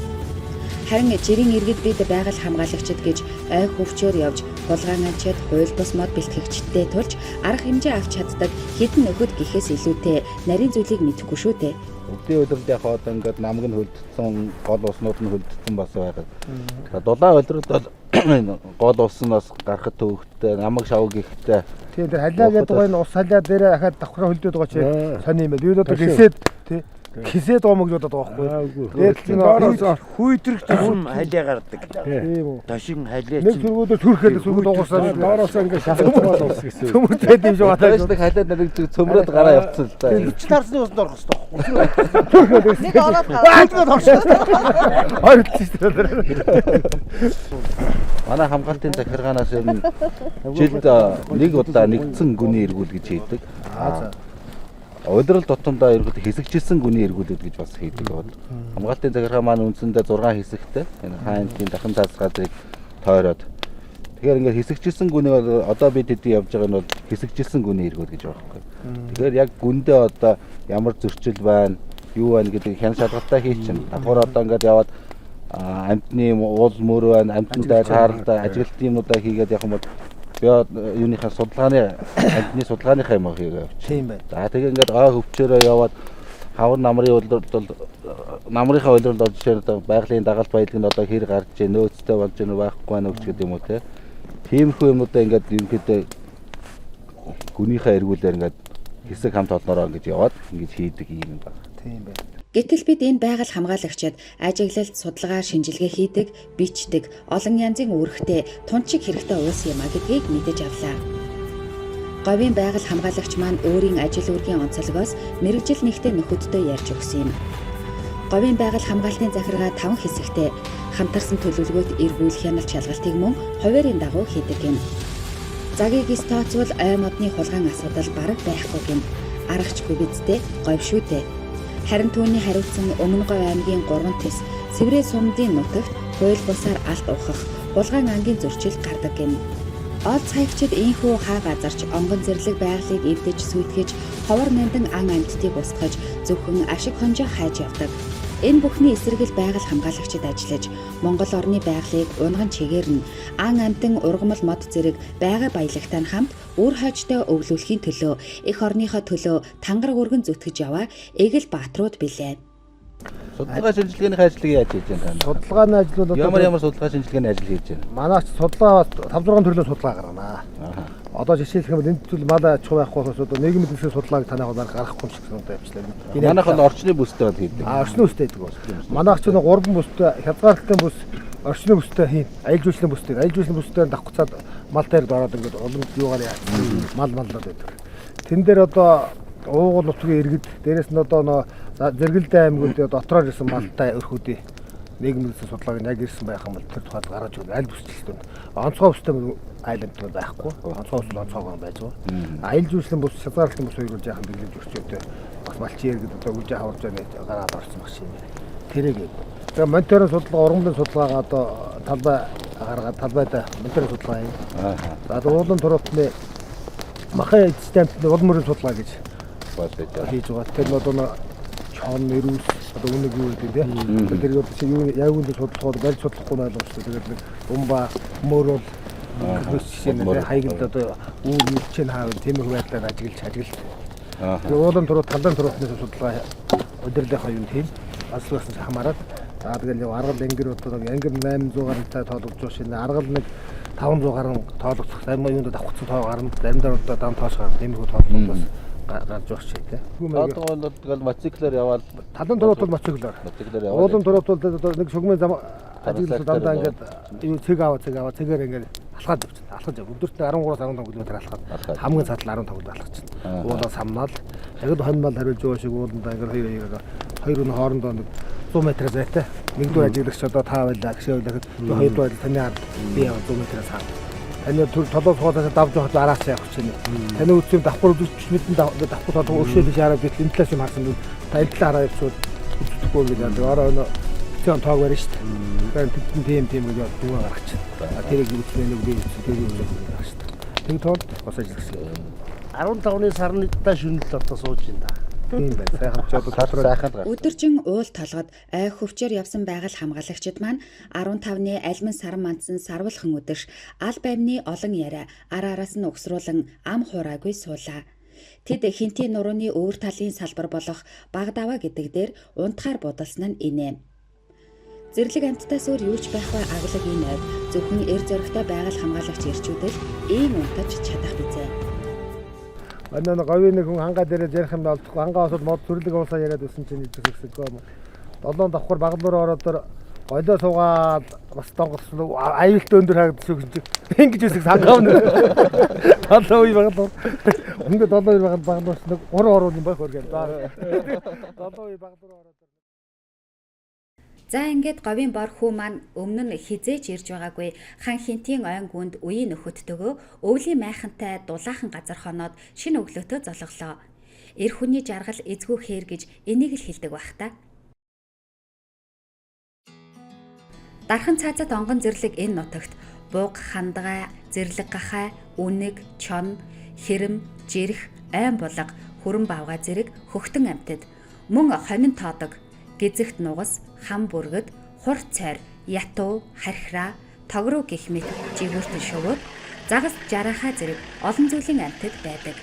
Харин жирийн иргэд бид байгаль хамгаалагчид гэж ой хөвчөөр явж хулгайн анчид хууль бус мод бэлтгэгчдтэй тулж арга хэмжээ авч чаддаг хэдэн нөхөд гэхээс илүүтэй нарийн зүйлийг мэдэхгүй шүү дээ. Өдний удирд яг одоо ингээд намг нь хөлдсөн, гол уснууд нь хөлдсөн бас байгаа. Дулаан удирд бол гол уснаас гарахад төвхтэй, намг шавг ихтэй. Тийм тэр халиа гэдэг гоо энэ ус халиа дээрээ ахаад давхраа хөлдөөд байгаа чи сони юм байна. Би одоо гисэд тий гисэд гомоглоод байгаа байхгүй. Тэгээд доороос хүйтрэх Ташин халиа гардаг. тийм үү. Ташин халиа Нэг сүргүүдээр түрхээл сүргүүд угаасаа доороос ингээд шалгуулаад ус гэсэн. төмөр байд юм шиг Тааш нэг халиад нарыг цөмрөөд гараа явцсан л да. Чи тарсны усанд орох хэрэгтэй. Нэг ороод Ойрлцсон шүү дээ. Манай хамгаалтын захиргаанаас ер нь жилд 1 удаа нэгдсэн гүний эргүүл гэж хийдэг. Удирал тутамдаа ерөөд хэсэгчилсэн гүний эргүүлээд гэж бас хийдэг бол. Хамгаалтын захиргаа маань үндсэндээ 6 хэсэгтэй. Энэ хаантын дахин цаас газрыг тойроод. Тэгэхээр ингээд хэсэгчилсэн гүний бол одоо бид хэдий явж байгаа нь бол хэсэгчилсэн гүний эргүүл гэж байгаа байхгүй. Тэгэхээр яг гүндээ одоо ямар зөрчил байна, юу байна гэдэг хяналт шалгалтаа хийчихнэ. Давхар одоо ингээд яваад амтны уул мөр байна, амттай тааралтай ажиглалтын юмудаа хийгээд явах юм бол би юуныхаа судалгааны амтны судалгааныхаа юм хийгээ явчих. Тийм байна. За тэгээ ингээд ой хөвчөөрөө яваад хавар намрын улиралд бол намрынхаа улиралд орж ирээд байгалийн дагалт баялаг нь одоо хэр гарч ийн нөөцтэй болж ийн байхгүй байна уу гэдэг юм уу те. Тиймэрхүү юмудаа ингээд ерөнхийдөө гүнийхээ эргүүлээр ингээд хэсэг хамт олноороо ингэж яваад ингэж хийдэг юм байна. Тийм байна. Гэтэл бид энэ байгаль хамгаалагчид ажиглалт судалгаа шинжилгээ хийдэг, бичдэг, олон янзын үүрэгтэй тунчиг хэрэгтэй уус юм а гэдгийг мэдэж авлаа. Говийн байгаль хамгаалагч маань өөрийн ажил үүргийн онцлогоос мэрэгжил нэгтээ нөхөдтэй ярьж өгсөн юм. Говийн байгаль хамгаалтын захиргаа 5 хэсэгтэй хамтарсан төлөвлөгөөт эргүүл хяналт шалгалтыг мөн хуваарийн дагуу хийдэг юм. Цагийг тооцвол ой модны хулгайн асуудал бараг байхгүй юм. Аргач гүбэдтэй говь шүү дээ. Харин түүний хариуцсан Өмнө Говь аймгийн 3 тэс Сэврээ сумдын нутагт хууль бусаар алт ухах булган ангийн зөрчил гардаг юм. Ол цайгчид ийхүү хаа газарч онгон зэрлэг байгалыг эвдэж сүйтгэж ховор нандин ан амьтдыг устгаж зөвхөн ашиг хонжоо хайж явдаг. Энэ бүхний эсрэгэл байгаль хамгаалагчид ажиллаж Монгол орны байгалыг унган чигээрнэ ан амьтан ургамал мод зэрэг байгаль баялагтай хамт үр хойчтой өвлүүлэхийн төлөө эх орныхоо төлөө тангараг өргөн зүтгэж яваа Эгэл Баатрууд билээ. Судалгаа шинжилгээний ажлыг яаж хийж байна? Судалгааны ажил бол Ямар судалгаа шинжилгээний ажил хийж байна? Манайч судалгаа 5-6 төрлийн судалгаа гаргана. Одоо жишээлх юм бол энэ зүйл мал аж ахуй байхгүй болохоос одоо нийгмийн төлөвлөсний судалгааг танайх бол гаргахгүй юм шиг санагдаж явчлаа. Манайх нь орчны бүстэй бол хийдэг. Орчны бүстэй гэдэг бол. Манайх ч нэг 3 бүстэй, хязгаарлалтын бүс, орчны бүстэй хийн. Аялал жуулчлалын бүстэй. Аялал жуулчлалын бүстэй давхцаад мал дээр дороод ингээд олон юугаар маллаад байдаг. Тэн дээр одоо уугуул нутгийн иргэд дээрээс нь одоо нөө Зэрэгэлдээ аймагт дотроор ирсэн малтай өрхүүдийн нийгмийн судалгааг нь яг ирсэн байх юм бол тэр тухайд гаргаж өгнө. Аль бүсчлэлтөнд онцгой бүстэй айланд байхгүй. Онцгой бүсл онцгойгоо байж байгаа. Аялал жуулчлалын бүс, хязгаарлалтын бүс хоёроо жаахан биелэж өрчөөдөө бас малчин иргэд одоо үжи хаварж байгаа гараад орсон баг шиг юм. Тэрэг. Тэгээ монторын судалгаа, ургамлын судалгаагаа одоо талбай гаргаад талбайда монторын судалгаа юм. За уулын туруутны махын системт улмөрийн судалгаа гэж хийж байгаа. Тэр нь одоо чон нэрүүс одоо үнэг юу гэдэг тийм. Тэр яг юу яг үндэ судалгаад барьж судлахгүй ойлгомжтой. Тэгээд нэг умба мөрөл Жишээ хайгд одоо үүр мэдчэн хаав тиймэрхүү байдлаар ажиглаж. Тэгээ уулын туруу талын туруутнаас судалгаа удирдах юм тийм. Аслаас хамаарат. За тэгэл аргал ангир одоо ангир 800 гарантай тоологдож байгаа шинэ аргал нэг 500 гаруй тоологдох зарим юунд давхцсан тоо гарна. Заримдаа одоо дан тоош гарна. Тиймэрхүү тоологдол бас гарч байгаа ч тийм. Одоо бол тэгэл мотоциклээр яваад талын туруут бол мотоциклээр. яваад. Уулын туруут бол нэг шугмын зам ажиглаж дандаа ингээд юу цэг аваа цэгээр ингээд алхаад явчихна. Өдөрт 13-15 км алхаад хамгийн цаатал 15 км алхачихна. Уулаа самнаал. Яг хоньмол хариулж байгаа шиг ууландаа ингээд хоёр нь хоорондоо нэг 100 м зайтай. Нэгдүгээр ажиглагч одоо та байлаа гэж ойлоход хоёрдугаар таны ард би 100 м цаа. Таны толгой суудаас давж явах араас явах чинь. Таны үсэм давхар 40 м давхар толгой өршөөлж хараад би энэ талаас юм харсан. Та энэ талаараа явчихвол үздэхгүй гэдэг. Ороо цаан тоог барьж шүү дээ. Тэгэхээр тийм гэж дүүгээ гаргач. Тэрийг үзмээ нэг би тэрийг үзэх гаргач. Тэр тоо бас ажилласан. 15-ны сарны даа шүнэл одоо сууж байна. Тийм байна. Сайхан ч одоо талбар. Өдөржин уул толгод ой хөвчээр явсан байгаль хамгаалагчид маань 15-ны алимын саран мандсан сарвалхан өдөш аль байвны олон яриа араараас нь угсруулан ам хураагүй суулаа. Тэд хинтийн нурууны өвөр талын салбар болох Багдава гэдэг дээр унтахаар будалсан нь инээ. Зэрлэг амттаас өөр юу ч байхгүй аглагын ойд зөвхөн эр зоригтой байгаль хамгаалагч ирчүүдэл ийм унтаж чадах бизээ. Анаа говийн нэг хүн хангаа дээрээ ярих юм болдохгүй. Хангаа осод мод сүрлэг уулаа яриад өссөн чинь зүгсэхгүй юм. 7 давхар баглуур ороод голоо суугаад бас донгослоо аюулт өндөр харагдсан гэсэн чинь ингэж үсэг сангаав нэ. 7 үе баглуур. Ингээд 7 үе баглуур нэг 3 оруу юм байх хөргөө. 7 үе баглуур ороод За ингээд говийн бор хүү маань өмнө нь хизээч ирж байгаагүй хан хинтийн ойн гүнд үеийн нөхөдтөгөө өвлийн майхантай дулаахан газар хоноод шинэ өглөөтөө золголоо. Эр хүний жаргал эзгүй хээр гэж энийг л хэлдэг байх та. Дархан цаазат онгон зэрлэг энэ нутагт буг хандгай, зэрлэг гахай, үнэг, чон, хэрэм, жирэх, айн булга, хүрэн бавга зэрэг хөхтөн амьтад мөн хонин тоодог, гизэгт нугас, хам бүргэд, хур цайр, ятуу, хархираа, тогруу гэх мэт жигүүртэн шувууд, загас жарахаа зэрэг олон зүйлийн амьтад байдаг.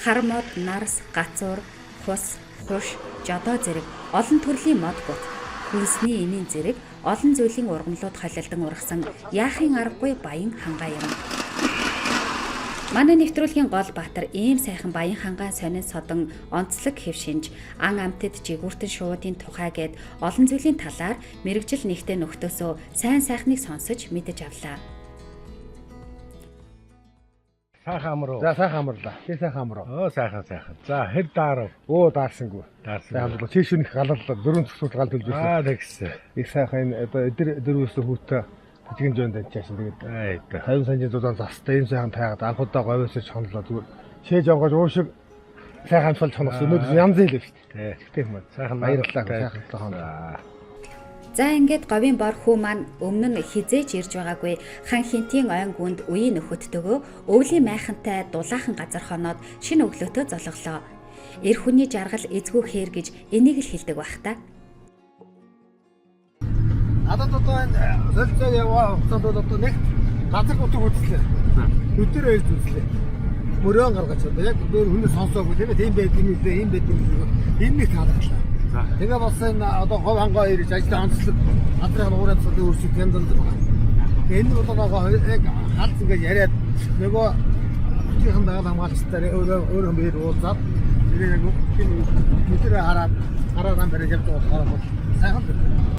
Хар мод, нарс, гацуур, хус, хуш, жодоо зэрэг олон төрлийн мод бут, хүнсний энийн зэрэг олон зүйлийн ургамлууд холилдон ургасан яахын аргагүй баян хангаа юм. Манай нэвтрүүлгийн гол баатар ийм сайхан баян хангаа сонин содон онцлог хэв шинж ан амтд жигүүртэн шуудын тухай гээд олон зүйлийн талаар мэрэгжил нэгтээ нөхдөөсөө сайн сайхныг сонсож мэдэж авлаа. Сайхан амруу. За сайхан амрлаа. Тий сайхан амруу. Сайхан. За хэд даарав? Даарсангүй. Даарсан. Чиш үнэх галаллаа. Дөрөв цэцүүл гал төлж байсан. Тэгсэн. Их сайхан одоо дөрвөөс хүүтэ Тэгэн жон дэнчээсэн тэгээд 50 санжийн дулаан застай энэ сайхан тайгаад анхудаа говьоос чонлоо зүгээр шээж онгож уушиг сайхан амтвал чоногсон өнөөдөр янз л шүү дээ. Тэгтээ юм. Сайхан баярлалаа сайхан тохон. За ингээд говийн бор хүү маань өмнө нь хизээч ирж байгаагүй хан хинтийн ойн гүнд үеийн нөхөдтөгөө өвлийн майхантай дулаахан газар хоноод шинэ өглөөтөө золголоо. Эр хүний жаргал эзгүй хээр гэж энийг л хэлдэг байх та. Одоо энэ солилцоо яваа хугацаанд одоо нэг газар утга үзлээ. Өдөр ээж үзлээ. Мөрөөн гаргаж одоо яг өөр хүнээ сонсоогүй тийм байд юм лээ, ийм байд юм лээ. Энэ нэг таалагдлаа. Тэгээ бас энэ одоо говь хангаа ирж ажлын онцлог газрын уурын цолын үрсийг хямдсан байна. Тэгээ энэ бол яг халц ингэж яриад нөгөө бүхийнхэн дагаад хамгаалагчтай өөр хэмээр уулзаад тэгээ яг өдөр хараад гараараа барьж явж байгаа бол сайхан байна.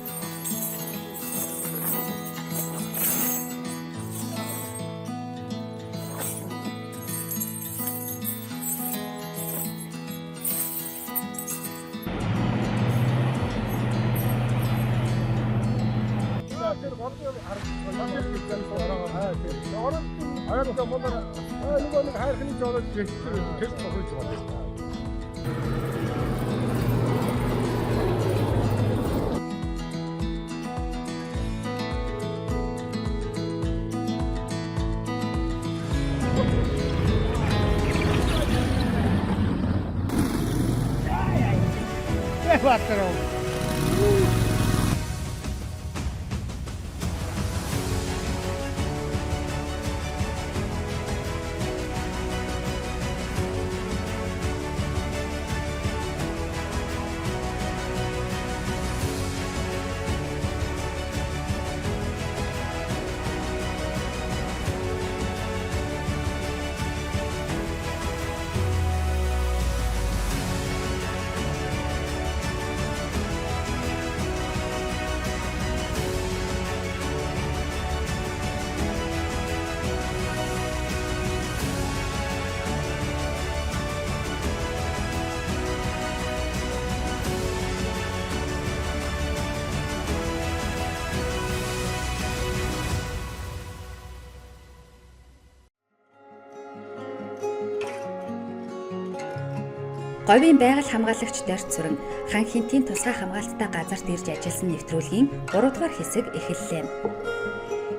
Говийн байгаль хамгаалагч Дорт Сүрэн хан хинтийн тусгай хамгаалттай газарт ирж ажилласан нэвтрүүлгийн 3 дугаар хэсэг эхэллээ.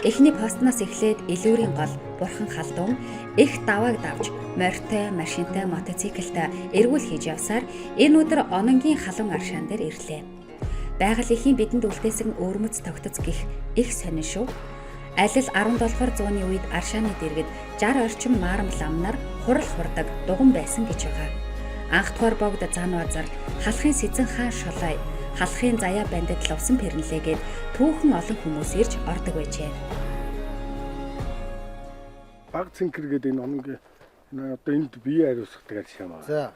Эхний постноос эхлээд илүүрийн гол Бурхан халдун их давааг давж морьтой, машинтай, мотоциклтай эргүүл хийж явсаар энэ өдөр ононгийн халуун аршаан дээр ирлээ. Байгаль эхийн бидэнд үлдээсэн өвөрмөц тогтоц гих их сонин шүү. Аль л 17-р зууны үед аршааны дэргэд 60 орчим маарам ламнаар хурал хурдаг дуган байсан гэж байгаа. Анх дугаар богд зан вазар, халахын сэзэн хаан шолой, халахын заяа бандад лувсан пэрнлээгээд түүхэн олон хүмүүс ирж ордог байжээ. Баг цэнкэр гэдэг энэ ононгийн одоо энд бие хариуцдаг аршаан байна.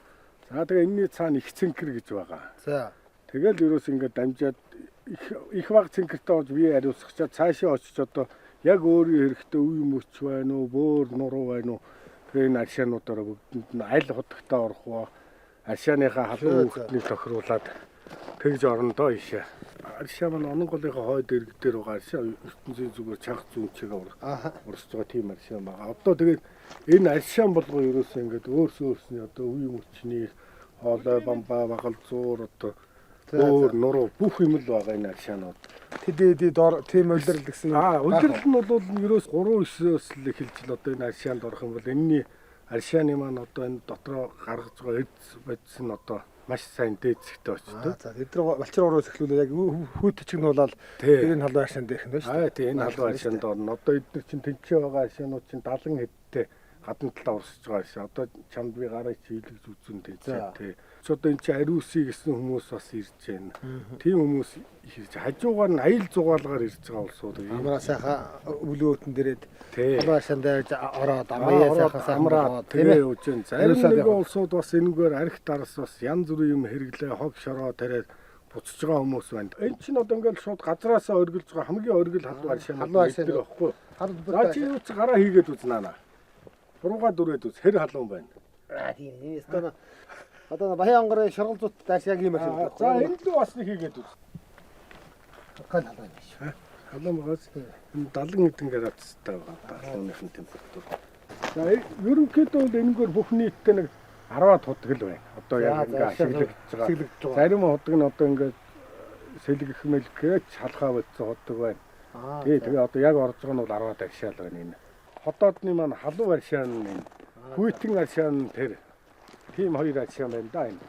За тэгээ энэний цаана их цэнкэр гэж байгаа. За тэгэл ерөөс ингээд дамжаад их баг цэнкэртэй болж бие хариуцчихад цаашаа очиж одоо яг өөрийн хэрэгтэй үе мөч байна уу, бөөр нуруу байна уу. Тэгээ энэ аршаануудаараа бүгдэнд нь аль хотогтой орох уу, аршааныхаа халуун хөлтнийг тохируулаад тэгж орондоо ишээ. Аршаа маань ононголынхаа хойд ирэг дээр байгаа аршаа ертөнцийн зүгээр чанга зүүнчээг урсж байгаа тийм аршаа байгаа. Одоо тэгээд энэ аршаан болгоо ерөөсөө ингээд өөрсний одоо үе мөчний хоолой бамбаа багал зуур одоо өөр нуруу бүх юм л байгаа энэ аршаанууд. Тэдээ дор тийм улирал гэсэн. Улирал нь бол ерөөс 3-9-өөс л эхэлж л одоо энэ аршаанд орох юм бол энэний аршааны маань одоо энэ дотроо гаргаж байгаа эд бодис нь одоо маш сайн дээцэгтэй очтой. За эдгээр балчир 3-оос эхлүүлээ яг хүүтчиг нь болоод энэ халуун аршаан дээрх нь байна шүү дээ. Тийм энэ халуун аршаанд орно. Одоо эдгээр чинь тэнцээ байгаа аршаанууд чинь 70 хэдтэй гадна талаа урсж байгаа шээ. Одоо чамд би гараа чийлгэж үзэн тий. Ч одоо энэ чи ариусыг гэсэн хүмүүс бас ирж байна. Тийм хүмүүс ирж хажуугаар нь аял зугаалгаар ирж байгаа улсууд. Амраа сайхан өвлөөтөн дээрээд халуун дээрж ороод амраа сайхан амраа тэгээ үжин. Зарим нэг улсууд бас энэгээр арх дарс бас янз бүрийн юм хэрэглээ хог шороо тариад буцаж байгаа хүмүүс байна. Энэ чинь одоо ингээл шууд газраасаа өргөлж байгаа хамгийн өргөл халуун аршаан гэдэг байхгүй. За чи юу ч гараа хийгээд үзнэ наа. 3-4-д үз хэр халуун байна. Тийм энэ одоо баян онгорын шоргол зут дааш яг юм байна. За энэ л бас нэг хийгээд үз. Гал халуун биш. Халуун байгаас энэ 70 эдэн градустай байгаа халууныхын температур. За ерөнхийдөө энэгээр бүх нийтдээ нэг 10-аад худаг л байна. Одоо яг ингээ ашиглагдж байгаа. Зарим худаг нь одоо ингээ сэлгэх мэлгэж халахаа бодсон худаг байна. Тэгээ одоо яг орж байгаа нь бол 10-аад аршаал байна энэ. Хотоодны маань халуун аршаан энэ. Хүйтэн аршаан тэр. Тийм хоёр аршаан байна да энэ.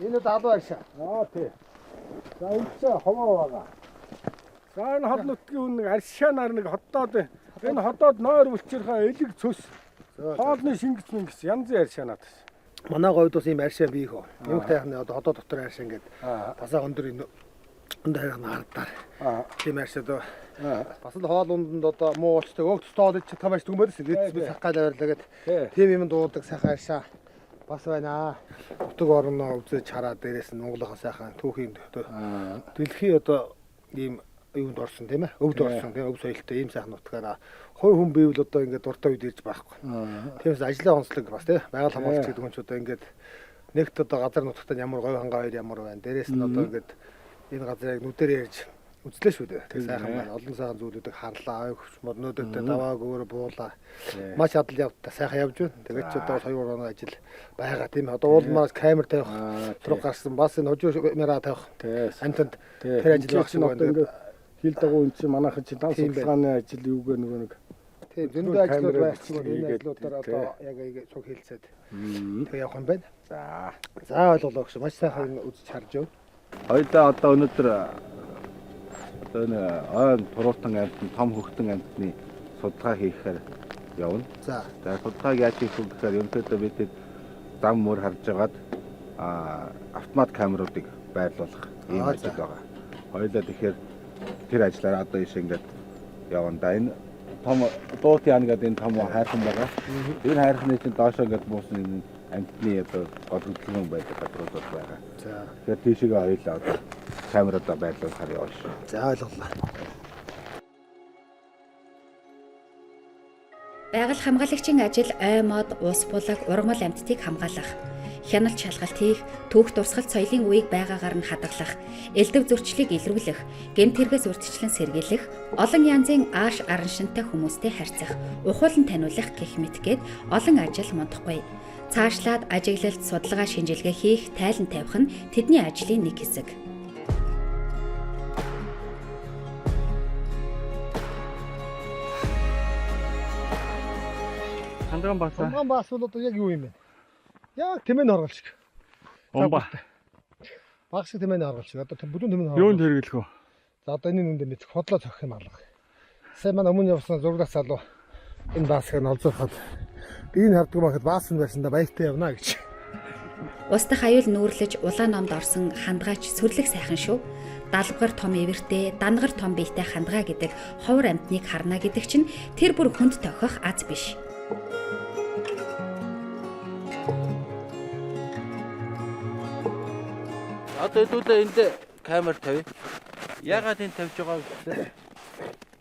Энэ халуун аршаан. Тий. За энэ ч ховоо байгаа. За энэ хол нутгийн нэг аршаанаар нэг хотоод энэ хотоод нойр булчирхаа элэг цөс. Хоолны шингэц мингэс янзын аршаанаад. Манай говьд бас ийм аршаан бий хөө. Юм тайхан одоо хотоо дотор аршаан гэдэг. Басаа өндөр энэ хайрхан хардаар. Тийм аршаад бас л хоол унтанд одоо муу болчтой өгч тоодож чадах байж түгэн байдаг. Эцэс би сахгал авирлаа гэд тийм юм дуудаг сайхан аршаа бас байна. Утг орноо үзэж хараад дээрээс нь Монголынхаа сайхан түүхийн дэлхийн одоо ийм юунд орсон тийм ээ. Өвд орсон тийм өв соёлтой ийм сайхан утгаараа хой хүн бивэл одоо ингээд дуртай үед ирж байхгүй. Тиймээс ажлын онцлог бас тийм байгаль хамгаалагч гэдэг хүн ч одоо ингээд нэгт одоо газар нутагтаа ямар говь хангаа хоёр ямар байна. Дээрээс нь одоо ингээд энэ газрыг нүдээр ярьж үзлээ шүү дээ. Тэг сайхан байна. Олон сайхан зүйлүүдийг харлаа. Өвч моднуудтай давааг өөр буулаа. Маш хадал явтаа сайхан явж байна. Тэгээд ч одоо 2 оноо ажил байгаа тийм. Одоо уулмаас камер тавих, тург гарсан бас энэ хожуу камера тавих. Амтанд тэр ажил багш нь одоо ингээд хил дагуу энэ чинь манайхан чинь дан судалгааны ажил юугээр нэг тийм зөндөө ажлууд байсан. Энэ ажлуудаар одоо яг цуг хэлцээд тэг явах юм байна. За ойлголоо гэж маш сайхан үзэж харж байна. Хоёулаа одоо өнөөдөр одоо энэ ойн туруутан амьтны том хөхтөн амьтны судалгаа хийхээр явна. За судалгааг яаж хийх вэ гэхээр ерөнхийдөө бид зам мөр харж агаад автомат камеруудыг байрлуулах ийм ажил байгаа. Хоёулаа тэгэхээр тэр ажлаараа одоо иш ингээд явна да. Энэ том дуут яана гэдэг энэ том хайрхан байгаа. Энэ хайрхны чинь доошоо ингээд буусан энэ амтны одоо гол хөдөлгөөн байдаг газрууд байгаа. За тэгэхээр тийшээ хоёулаа одоо камеруудаа байрлуулахаар явна шүү. За ойлголоо. Байгаль хамгаалагчийн ажил ой мод, ус булаг, ургамал амьтдыг хамгаалах, хяналт шалгалт хийх, түүх дурсгалт соёлын үеийг байгаагаар нь хадгалах, элдв зөрчлийг илрүүлэх, гэмт хэрэгээс урьдчилан сэргийлэх, олон янзын ааш араншинтай хүмүүстэй харьцах, ухуулан таниулах гэх мэт гээд олон ажил мундахгүй. Цаашлаад ажиглалт судалгаа шинжилгээ хийх, тайлан тавих нь тэдний ажлын нэг хэсэг. Хандан баасаа. Хандан баас бол одоо яг юу юм бэ? Яг тэмээний оргол шиг. Бомба. Баг шиг тэмээний оргол шиг. Одоо бүдүүн тэмээний оргол. Юунд хэрэглэх вэ? За одоо энэ нүндээ нэг хотлоо цохих юм алга. Сайн манай өмнө явсан зурглаас залуу энэ баасыг нь олзуурхад би энэ харддаг махад баас нь байсандаа баяртай явна гэж. Устдах аюул нүүрлэж улаан номд орсон хандгаач сүрлэг сайхан шүү. Далбгар том эвэртэй, дангар том биетэй хандгаа гэдэг ховор амьтныг харна гэдэг чинь тэр бүр хүнд тохих аз биш. Одоо хэдүүлээ энд камер тавь. Ягаад энэ тавьж байгаа вэ гэхээр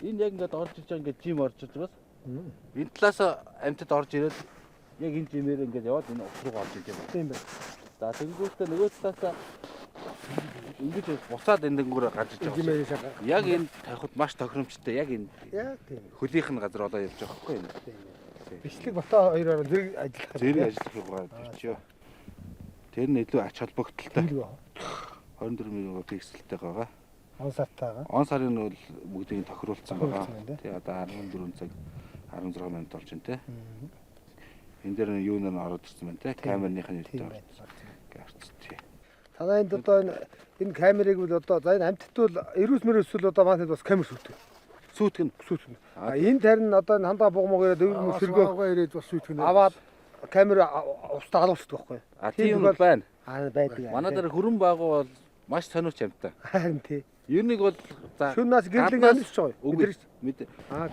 энэ яг ингээд орж иж байгаа ингээд жим орж иж байгаас энэ талаас амьтад орж ирээд яг энэ жимээр ингээд яваад энэ ус руу орж иж байгаа. Тийм байна. За тэнгүүтээ нөгөө талаас ингэж буцаад энэ дэнгүүрээ гарч иж байгаа. Яг энэ тавихад маш тохиромжтой. Яг энэ Яг тийм. хөлийнх нь газар одоо явж байгаа байхгүй юу? Бичлэг бата хоёроор зэрэг ажиллах. Зэрэг ажиллах байгаа бичөө. Тэр нь илүү ач холбогдолтой. 24 мегапикселтэй байгаа. Он сартайгаа. Он сарын нь бол бүгдийг тохируулсан байгаа. Тий одоо 14 цаг 16 минут болж байна те. Энэ дээр нь юу нэр ороод ирсэн байна те. Камерных нь нэртэй гарц тий. Танаа энд одоо энэ камерыг бол одоо за энэ амьтд бол эрүүс мөрөөсөл одоо манайд бас камер сүйтгэв. Сүйтгэн. А энэ тарин одоо энэ хандаа бугмог ирээд өвөр сэргөө ирээд бас сүйтгэн. Аваад камер устаа халуусдаг байхгүй. А тийм бол байна. Аа байдаг. Манай дээр хөрөн байгуу бол маш сонирч амтай. Харин тий. Юуныг бол за шүннээс гэрлэг амьдч байгаа. Бид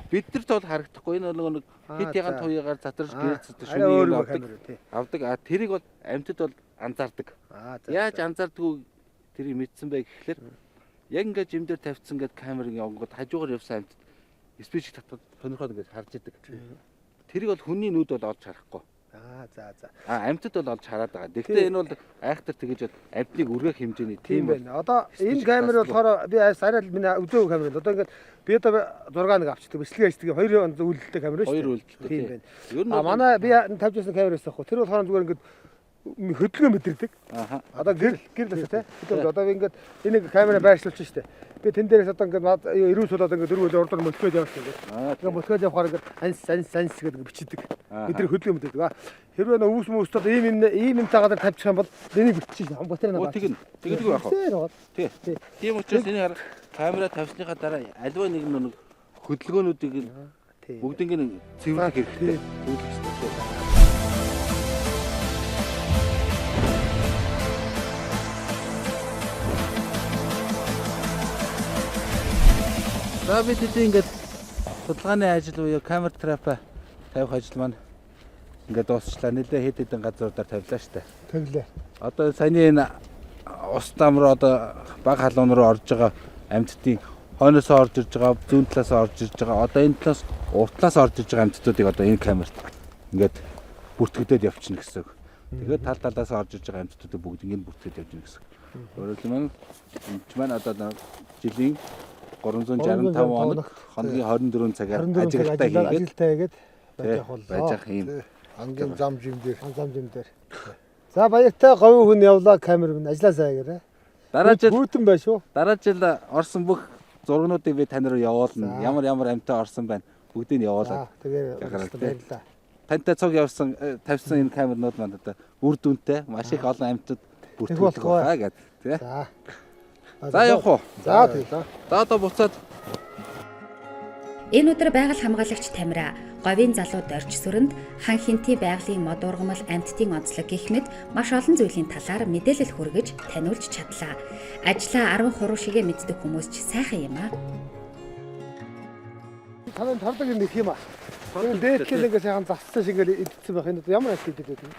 бидэрт бол харагдахгүй. Энэ бол нэг хит яган туягаар затарч гэрэлцдэг шүнийг авдаг. А тэрийг бол амьтад бол анзаардаг. Яаж анзаардгүй тэрийг мэдсэн бай гэхлээр яг ингээд жимдэр тавьчихсан ингээд камерын явгод хажуугаар явсан амьтад спич татаад сонирхоод ингээд харж идэг. Тэрийг бол хүний нүд бол олж харахгүй. За. Амьтад бол олж хараад байгаа. Гэхдээ энэ бол айхтар тэгэж бол амьтныг өргөх хэмжээний тийм байна. Одоо энэ камер болохоор би сарай миний өдөө камер. Одоо ингээд би одоо 6 нэг авчдаг. Бичлэг аждаг 2 үйлдэлтэй камер шүү дээ. 2 үйлдэлтэй тийм байна. Ер нь манай би тавьж байсан камер байсан байхгүй. Тэр болохоор зүгээр ингээд хөдөлгөөн мэдэрдэг. Одоо гэрэл тий. Одоо би ингээд энийг камера байршуулж штэ. Би тэн дээрээс одоо ингээд эрүүс болоод ингээд дөрвөл урдаар мөлтгөөд явах юм ингээд. Тэгээ мөлтгөөд явахаар ингээд санс гэдэг бичдэг. Бидний хөдөлгөөн мэдэрдэг. Хэрвээ нөө үүс мөстөд ийм таагаар тавьчих юм бол энийг бичиж хамбатар надад. Тэгэлгүй яах вэ? Тий. Тийм учраас энэ камера тавьсныхаа дараа альва нэг нэг хөдөлгөөнүүдийг бүгднийг нь цэвэрлэх хэрэгтэй. За бид ингээд судалгааны ажил буюу камер трап тавих ажил маань ингээд дуусчлаа. Нэлээ хэд хэдэн газруудаар тавилаа штэ. Тавилаа. Одоо саяны энэ ус дам руу одоо баг халуун руу орж байгаа амьтдын хойноос орж ирж байгаа, зүүн талаас орж ирж байгаа. Одоо энэ талаас уртлаас орж ирж байгаа амьтдуудыг одоо энэ камерт ингээд бүртгэгдээд явчихна гэсэн. Тэгээд тал талаас орж ирж байгаа амьтдуудыг бүгдийг нь бүртгэж явж гэнэ гэсэн. Өөрөөр хэлбэл энэ маань одоо жилийн 365 хоног хоногийн 24 цагаар ажиглалтаа хийгээд байж ах юм. Ангийн зам жимдэр. За баяртай говь хүн явлаа камер минь ажилласаа гэрээ. Дараа жил бүтэн байна шүү. Дараа жил орсон бүх зургнуудыг би тань руу явуулна. Ямар амьтаа орсон байна. Бүгдийг нь явуулаад. Тэгээ баярлалаа. Тантай цуг явсан тавьсан энэ камернууд маань одоо үр дүнтэй маш их олон амьтад бүртгэх байхаа гэдэг тий. За явах уу? За тэгээ. За одоо буцаад Энэ өдөр байгаль хамгаалагч Тамира говийн залуу дорж сүрэнд хан хинти байгалийн мод ургамал амьтдын онцлог гэх мэт маш олон зүйлийн талаар мэдээлэл хүргэж таниулж чадлаа. Ажлаа 10 хуруу шигээ мэддэг хүмүүс ч сайхан юм аа. Танай тардаг юм их юм аа. Энэ дээдkel ингээ сайхан зассан шиг ингээ идсэн байх. Энэ ямар ажил хийдэг вэ?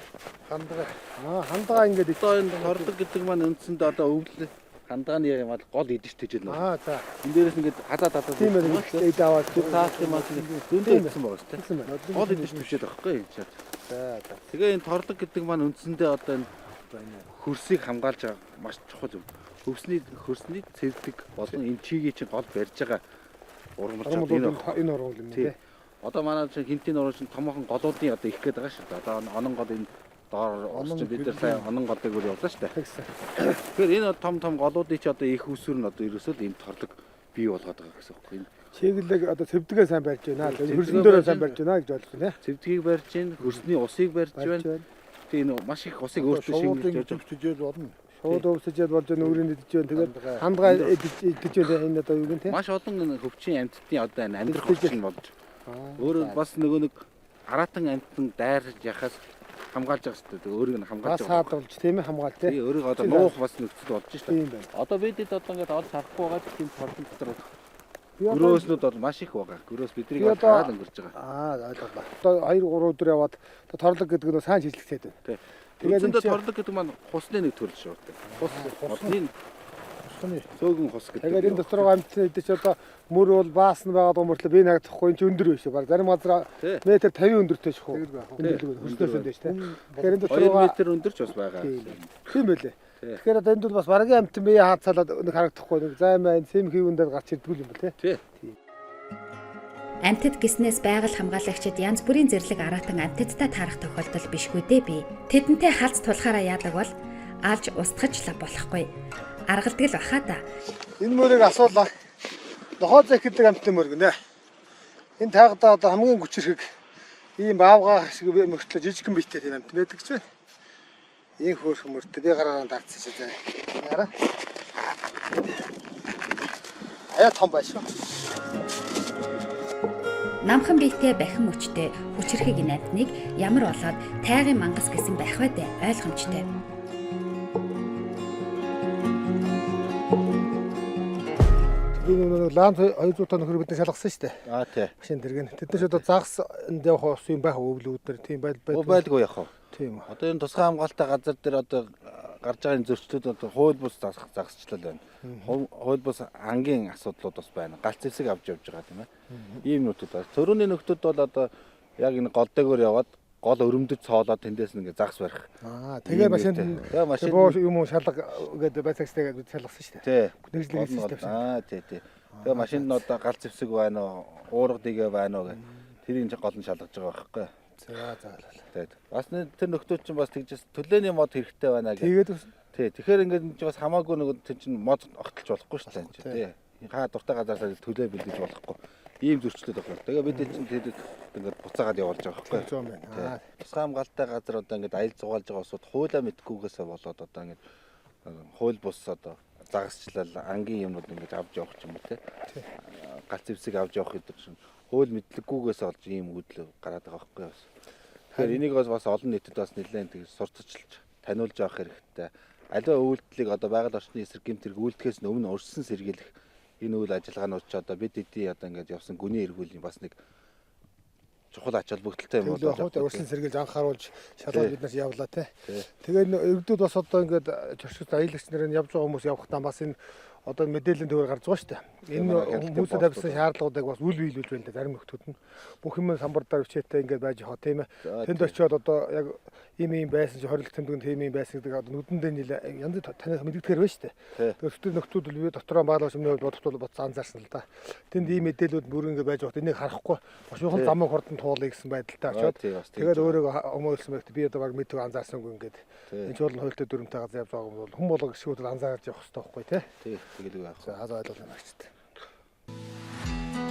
Хандгаа. Хандгаа ингээ одоо энэ тордог гэдэг маань үндсэндээ одоо өвлө хандааны юм бол гол идэж тэжэл нөө. За. Энд дээрээс ингээд хадаад тийм ээ идэ аваад цааш юм аа зөндөө идсэн байгаа шүү дээ. Гол идэж төвшээд байхгүй юм чад. За. Тэгээ энэ тордог гэдэг маань үндсэндээ одоо энэ хөрсийг хамгаалж байгаа маш чухал юм. Хөрсний цэвдэг болон энэ чигийн чинь гол барьж байгаа ургамалч энэ ургамал юм тий. Одоо манай чинь хинтийн ургамал чинь томоохон голуудын одоо их гээд байгаа шүү дээ. Одоо онон гол энэ доор орчин бид нар сайн онон голыг бүр явлаа шүү дээ. Тэгэхээр энэ том голуудын чи одоо их усүр нь одоо ерөөсөө л энд торлог бий болгоод байгаа гэсэн үг юм. Чиглэг одоо цэвдэгээ сайн барьж байна. Хөрсөн дээрээ сайн барьж байна гэж ойлгох нэ. Цэвдгийг барьж байна, хөрсний усыг барьж байна. Тэгээ энэ маш их усыг өөртөө шинжилж явж болно. Шууд өвсөж болж байна, өөрийн идэж байна. Тэгээд хандгаа идэж байна. Энэ одоо юу гэнэ те? маш олон хөвчийн амьтдын одоо энэ амьдрах хүчин болж. Өөрөө бас нэг аратан амьтан дайрж яхаас хамгаалж байгаа шүү дээ. Өөрийг нь хамгаалж байгаа. Саад болж тийм ээ хамгаал те. Өөрийг одоо нуух бас нөхцөл болж шүү Тийм дээ. байна. Одоо бидэд одоо ингээд олж харахгүй байгаа тийм торлон дотор гөрөөснүүд бол маш их байгаа. Гөрөөс биднийг хаал өнгөрч байгаа. Ойлголоо. Одоо 2-3 өдөр яваад торлог гэдэг нь сайн шилжлэхэд байна. Тэгээд энэ торлог гэдэг маань хусны нэг төрөл шүү дээ. Хусны сөөгөн хус гэдэг. Тэгээд энэ дотор байгаа амьтны идэж одоо мөр бол баасан байгаа гомөртлөө би нагдахгүй энэ ч өндөр биш баг. Зарим газар метр 50 өндөртэй шүү. Өндөрлөг хөрснөөс өндөж те. Тэгэхээр энэ дотор 2 байгаа метр өндөрч бас байгаа. тийм байлээ. Тэгэхээр одоо энд бол бас баргийн амьтан бие хаацалаад нэг харагдахгүй нэг займаа энэ сэм хийвэн дээр гарч ирдгүүл юм бэл те. Амьтад гиснээс байгаль хамгаалагчид янз бүрийн зэрлэг аратан амьтадтай таарах тохиолдол бишгүй дээ би. Тэдэнтэй халц тулахаараа яадаг бол алж устгаж л болохгүй. Аргалдаг л баха та. Энэ мөрийг асуулаа. Нохоо захидлэг амьтны мөр гинэ. Энэ таагда одоо хамгийн хүчрэг ийм баавгаа шиг мөртлөө жижигхэн биетэй тийм амьтан байдаг ч байна. Ийм хөөрхөн мөртөө би гараараа дагцсан шүү дээ. Яра. Ая том байж шүү. Намхан биетэй бахин мөчтэй хүчрхэг энэ амьтныг ямар болоод тайгын мангас гэсэн байх вэ дээ ойлгомжтой. Би нэг ланд 200 тонн хөрөг бидний шалгасан шүү дээ. Тий. Машин дэргэн. Тэд нар ч одоо загас энд явах ус юм байх өвлүүд тийм Байлгүй яах вэ? Тийм. Одоо энэ тусгай хамгаалалттай газар дээр одоо гарч байгаа энэ зөрчлүүд одоо хууль бус загасчлал байна. Хууль бус ангийн асуудлууд бас байна. Галц зэвсэг авч явж байгаа тийм ээ. Ийм нөтүүд байна. Төрөний нөхдүүд бол одоо яг энэ гол дээгүүр яваад гол өрөмдөж цоолоод тэндээс ингээ загас барих. Тэгээ машин боо юм шалга гэдэг байцаагчтай бид шалгасан шүү дээ. Нэгжлэг систем. Тий. Тэгээ машинд нь одоо галц зэвсэг байна уу, уурга дэгээ байна уу гэх тэрийг гол нь шалгаж байгаа байхгүй. Тэгээд бас тэр нөхдүүд чинь бас тэгжээс төлөөний мод хэрэгтэй байна гэх. Тэгээд тий. Тэгэхээр ингээд бас хамаагүй нэг тэр чинь мод огтолж болохгүй шүү дээ. Тий. Хаа дуртай газараас төлөө бэлдэж болохгүй. Ийм зөрчлүүд байна. Тэгээ бид чинь тэр ингээд буцаагаад явуулж байгаа байхгүй. байна. Тусгай хамгаалалттай газар одоо ингээд аялал зугаалж байгаа усууд хуулаа мэдхгүйгээс болоод одоо ингээд хууль бус одоо загасчлал ангийн юмнууд ингээд авч явах юм уу те. Галц зэвсэг авч явах гэдэг чинь хууль мэдлэггүйгээс олж ийм үүдэл гараад байгаа байхгүй бас. Тэгэхээр энийг бас олон нийтэд бас нэлээд тийм сурталчилж таниулж авах хэрэгтэй. Аливаа үйлдэлийг одоо байгаль орчны эсрэг гэмтэрэг үйлдэхээс өмнө урьдчилан сэргийлэх энэ үйл ажиллагаанууд ч одоо бид эдийн одоо ингээд явсан гүний эргүүлийн бас нэг чухал ач холбогдолтой юм болоо. Урьдчилан сэргийлж анхааруулж шалгал бид нар явлаа те. Тэгээд иргэдүүд бас одоо ингээд зөрчил аялагч нарын явж байгаа хүмүүс явахдаа бас энэ одоо мэдээллийн төвөр гарч байгаа шүү дээ. Энэ хүмүүсд тавьсан шаардлагуудыг бас үл биелүүлж байна да зарим нөхдүүд нь. Бүх юм самбардаар өчөөтэй ингээд байж хаа тийм ээ. Тэнд очиод одоо яг ийм байсан чи хорилт тэмдэгэн тийм юм байсан гэдэг одоо нүдэндээ янз танаас мэддэгдэр байна шүү дээ. Тэгэхээр тэр нөхдүүд л дотроо баалгаж өмнө бодтол боц анзаарсан л да. Тэнд ийм мэдээлүүд бүр ингээд байж хаа энийг харахгүй бошуухан замын хурдан туулъя гэсэн байдалтай очиод тэгээд өөрөөгөө өмөөлсөн байт би одоо баг мэддэг анзаарсангүй ингээд энэ ч бол хуйлтаа дүрмтэй газар явж байгаа юм бол хүм болго гişгүүд анзаарч явах хэрэгтэй байхгүй тий. Тэгэл үү яах вэ? Хаа ойлголоо нэгчтэй.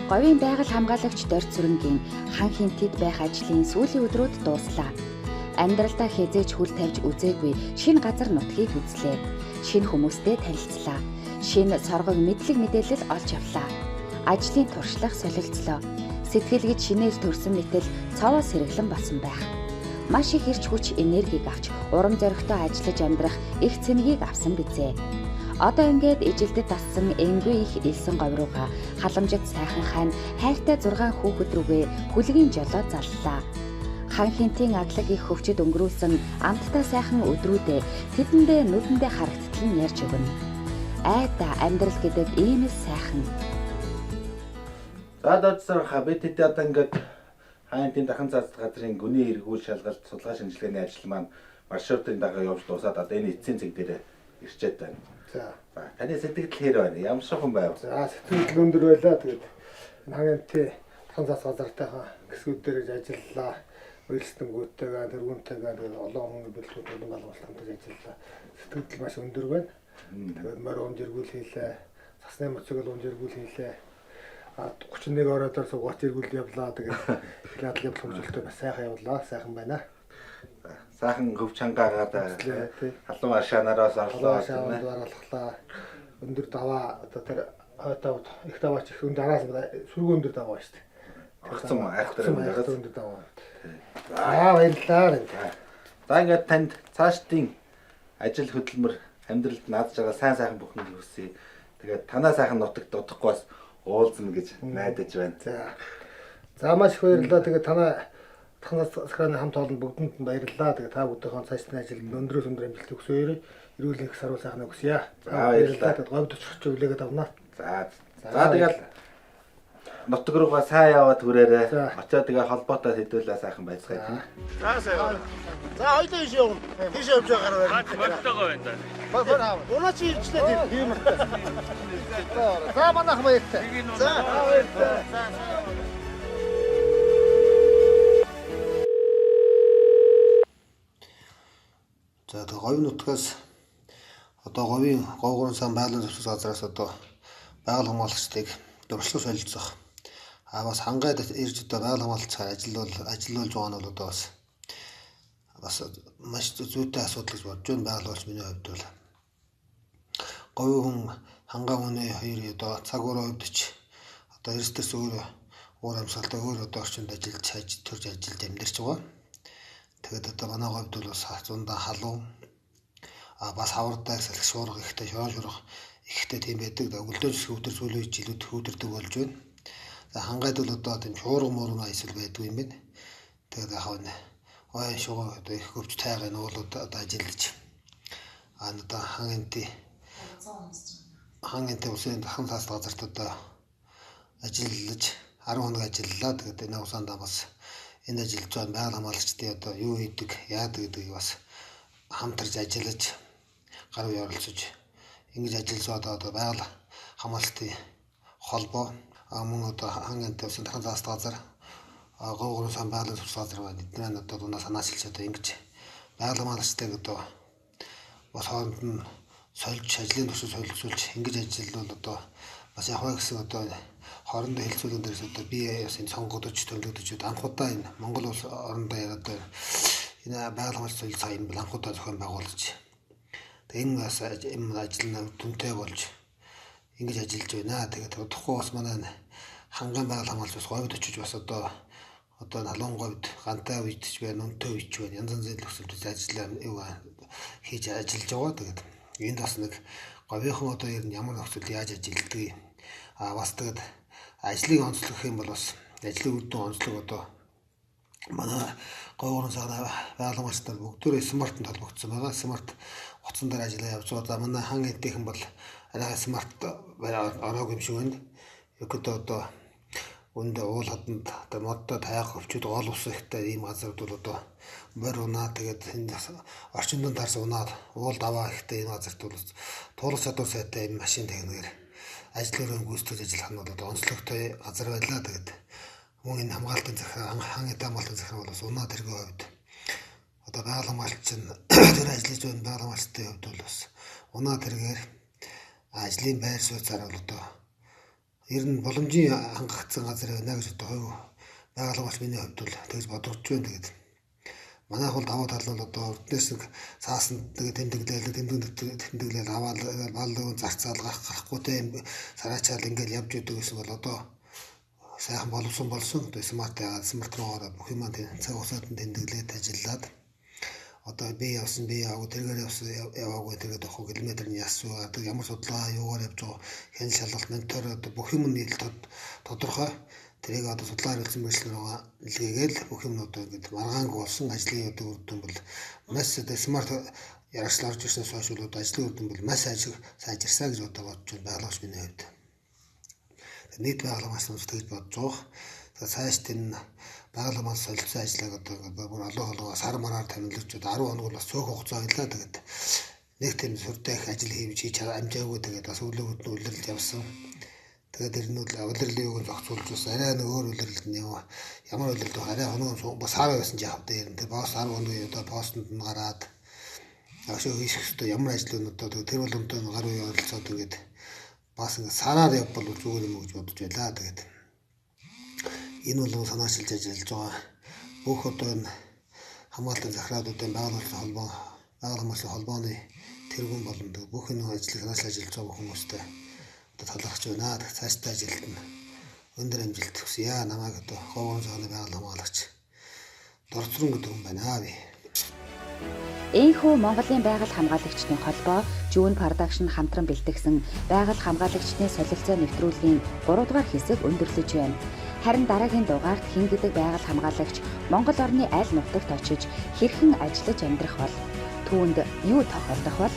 Говийн байгаль хамгаалагч Дорд Сүрэнгийн хан хинтэд байх ажлын сүүлийн өдрүүд дууслаа. Амьдралдаа хязгаарч хүл тавьж үзээгүй шинэ газар нутгийг үзлээ. Шинэ хүмүүстэй танилцлаа. Шинэ соргог мэдлэг мэдээлэл олж авлаа. Ажлын туршлага солилцлоо. Сэтгэлгэд шинээр төрсөн мэтэл цовоо сэргэлэн болсон байх. Маш их эрч хүч энергийг авч урам зоригтой ажиллаж амьдрах их цэнийг авсан бизээ. Одоо ингээд ижилдэд тассан энгүй их элсэн говьрууга халамжид сайхан хань хайртай 6 хүүхэд рүүгээ хүлгийн жолоо заллаа. Хан хинтийн аглаг их хөвчөд өнгөрүүлсэн амттай сайхан өдрүүдээ тэдэндээ нүдэндээ харагдтал нь ярьж өгнө. Айда амьдрал гэдэг ийм л сайхан. За додсор бид тэд одоо ингээд хайнтын дахин цаазд газрын гүний эргүүл шалгалт судалгаа шинжилгээний ажил маань маршрутын дагуу явж дуусаад одоо энэ эцсийн цэг дээр ирчээд байна. За таны сэтгэл хэр байна? Ямар шиг хүн байв? За сэтгэл өндөр байлаа. Тэгээд хангалттай дахин цаас газартайхан гисгүүд дээр ажиллалаа. Бэлстэнгүүтэйгээ тэргүүнтэйгээ тэгээд олон хүн бэлтгэл болон байгуулалт хамтарч ажиллаа. Сэтгэл маш өндөр байна. Тэгээд морь унжиргүүл хийлээ. Цасны мөцөг унжиргүүл хийлээ. 31 оройдоор суугач иргүүл явлаа. Тэгээд яадлын хэмжээлтэй бас сайхан явлаа. Сайхан байна. Сайхан хөв чангаагаад халуун ашаанараас орлоо орлоо. Өндөр даваа одоо тэр хойтой их даваач их өндөр араас сүргэн өндөр даваа шүү дээ. Огцом айхтар өндөр даваа. Баярлалаа. За ингээд танд цаашдын ажил хөдөлмөр амьдралд наадж байгаа сайн сайхан бүхнийг хүсье. Тэгээд танаа сайхан нутагт удахгүй бас уулзна гэж найдаж байна. За маш их баярлалаа. Тэгээд танаа сахраны хамт олонд бүгдэнд нь баярлалаа. Тэгээд та бүдийнхээ цаашдын ажилд өндрөөс өндөр амжилт өгсөөрэй. Эрүүл их саруу сайхан өгсөе. Баярлалаа. Тэгээд говьд очих хүлээгээд авнаа. За тэгээд нутаг руугаа сайн яваад хүрээрээ. Очоод тэгээ холбоотой хэдүүлээ сайхан байцгаая. За сайн. За хоёул ийш явна. Тийш явж байгаарай. Боттойгоо байна да. Баа. Унаа чи ирчлээ тийм. За манайх баяртай. За баяртай. За тэгээ говийн нутгаас одоо говийн говгорон сан байгалийн зөвшөөрөл газраас одоо байгаль хамгаалагчдыг дуршлаг солилцох. Бас хангайд ирж одоо байгаль хамгаалагчаар ажиллуулж байгаа нь бол одоо бас маш зүйтэй асуудал гэж бодож байна. Байгаль хамгаалагч миний хувьд бол говийн хүн хангаа хүний хоёр одоо цаг уураа өвдөж одоо эрсдэс өөр амьсгалтай өөр одоо орчинд ажиллаж төрж ажиллаж амьдарч байгаа. Тэгээд одоо манай говьд бол бас зундаа халуун бас хавардаг салхи шуурга ихтэй шуурга ихтэй тийм байдаг. Өглөөс хөвдөр сүүлийн жилүүд хөвдөрдөг болж байна. За хангайд бол одоо тийм шуурга муурга эсвэл байдаг юм байна. Тэгээд яхав нэ ой шуурга одоо их хөвч тайгын уулууд одоо ажиллаж одоо хангинти усын дахин цаас газарт одоо ажиллаж 10 хоног ажиллалаа. Тэгээд энэ усандаа бас энэ ажилд зүүн байгаль хамгаалагчдын одоо юу хийдэг, яадаг гэдгийг бас хамтарч ажиллаж гар үе оролцож ингэж ажиллаж одоо байгаль хамгаалалтын холбоо мөн одоо хангинти усын дахин цаас газар говгорон сан байгалийн зөвшөөрөл газар байна. Эдгээр нь одоо дундаа санаачилж одоо ингэж байгаль хамгаалагчдыг одоо бас хооронд нь сольж ажлын төсөв солилцуулж ингэж ажиллавал одоо бас яваа гэсэн одоо хоорондоо хэлцүүлэн дээрээс одоо би бас энэ сонгогдож төлөвлөж анхудаа энэ Монгол улс орондоо яриад энэ байгаль хамгаалалт солилцоо юм бол анхудаа зохион байгуулж энэ бас энэ ажил нь түнтэй болж ингэж ажиллаж байна. Тэгээд удахгүй бас манай ханган байгаль хамгаалагч бас говьд очиж бас одоо налуун говьд гантай үйдэж байна, өнтөө үйдэж байна. Янз янзын төсөлд ажиллаа юу хийж ажиллаж байгаа. Тэгээд энд бас нэг говийнхан одоо ер нь ямар нөхцөл яаж ажилладаг бас тэгээд ажлыг онцлох юм бол бас ажлын үр дүн онцлог одоо манай говьгорон сан байгаль хамгаалагчдад бүгдөө смартанд холбогдсон байгаа. Смарт утсан дээр ажиллаа явж байгаа. За манай хан эдийнхэн бол арай смарт ороог юм шиг байна. Өгдөө одоо үндэ уул хаданд одоо модтой тайх өвчүүд гол ус ихтэй ийм газард бол одоо морь унаа тэгээд энэ орчинд тарсан унаад уул даваа ихтэй энэ газарт бол туулах чадвар сайтай энэ машин техникээр ажлын гүйцэтгэж ажиллах нь бол одоо онцлогтой газар байлаа. Тэгээд мөн энэ хамгаалтын захирал хан эдийн хамгаалтын захирал бол унаа тэргийн хувьд одоо байгаль хамгаалагч нь тэр ажиллаж байгаа байгаль хамгаалагчдын хувьд бол бас унаа тэргээр ажлын байр суурь зарвал одоо ер нь боломжийн хангагдсан газар байна гэж одоо хувь байгаль хамгаалагч миний хувьд бол тэгж бодогдож байна. Тэгээд манайх бол даваа тал нь одоо өрднөөс нэг цаасанд тэмдэглээл аваад баллын зарцаал гарахгүй те сараачаал ингээл явж идэг гэсэн бол одоо сайхан болсон одоо смарт руугаа бүх юм цаг хугацаанд тэмдэглээд ажиллаад одоо би явсан би яваа тэргээр явсан яваагүй тэргээд авах километр нь ясуу ямар судалгаа юугаар явж байгаа хэн шалгалт ментор одоо бүх юм нийлж тодорхой тэрийг одоо судалгаа хариулсан мэтлэг рүүгээ илгээгээл бүх юмнууд ингээд маргаанг болсон ажлын үр дүн бол маш смарт ярагчлал орж ирснээс хойш бол ажлын үр дүн бол маш сайжирсан гэж одоо бодож байна байгалагч миний хувьд. Нийт байгаль хамгаалалт гэж бодож байгаа. Цааш энэ байгаль хамгаалалт солилцоо ажлыг одоо бүр олон сар мараар томилж 10 хоног бол бас цөөх хугацаа байлаа. Тэгээд нэг тийм сүртэй их ажил хийж амжаагүй тэгээд бас өглөөгд нь үлрэлт явсан. Тэгээд ер нь бол улирлын юуг зохицуулж бас арай нэг өөр улирлд нь ямар улирлд арай хоног бас сар байсан ч явах дээр тэр бос 10 хоног одоо постнд нь гараад ашиг хийх хэрэгтэй ямар ажлууд одоо тэр боломжтой гар үе оролцоод ингээд бас ингээд сараар явбал зүгээр юм гэж бодож байлаа. Тэгээд энэ бол санаачилж ажиллаж байгаа бүх одоо энэ хамгаалтын захирадуудын байгаль хамгааллын холбооны тэргүүн болон бүх энэ ажлыг санаачлж ажиллаж байгаа хүмүүстэй одоо талархаж байна. Цаашдаа ажилд нь өндөр амжилт хүсье. Намайг одоо Ховгон цааны байгаль хамгаалагч Дорцрон гэдэг хүн байна би. Энэхүү Монголын байгаль хамгаалагчдын холбоо June Production хамтран бэлтгэсэн байгаль хамгаалагчдын солилцоо нэвтрүүлгийн 3 дугаар хэсэг өндөрлөж байна. Харин дараагийн дугаарт хэн гэдэг байгаль хамгаалагч Монгол орны аль нутагт очиж хэрхэн ажиллаж амьдрах бол түүнд юу тохиолдох бол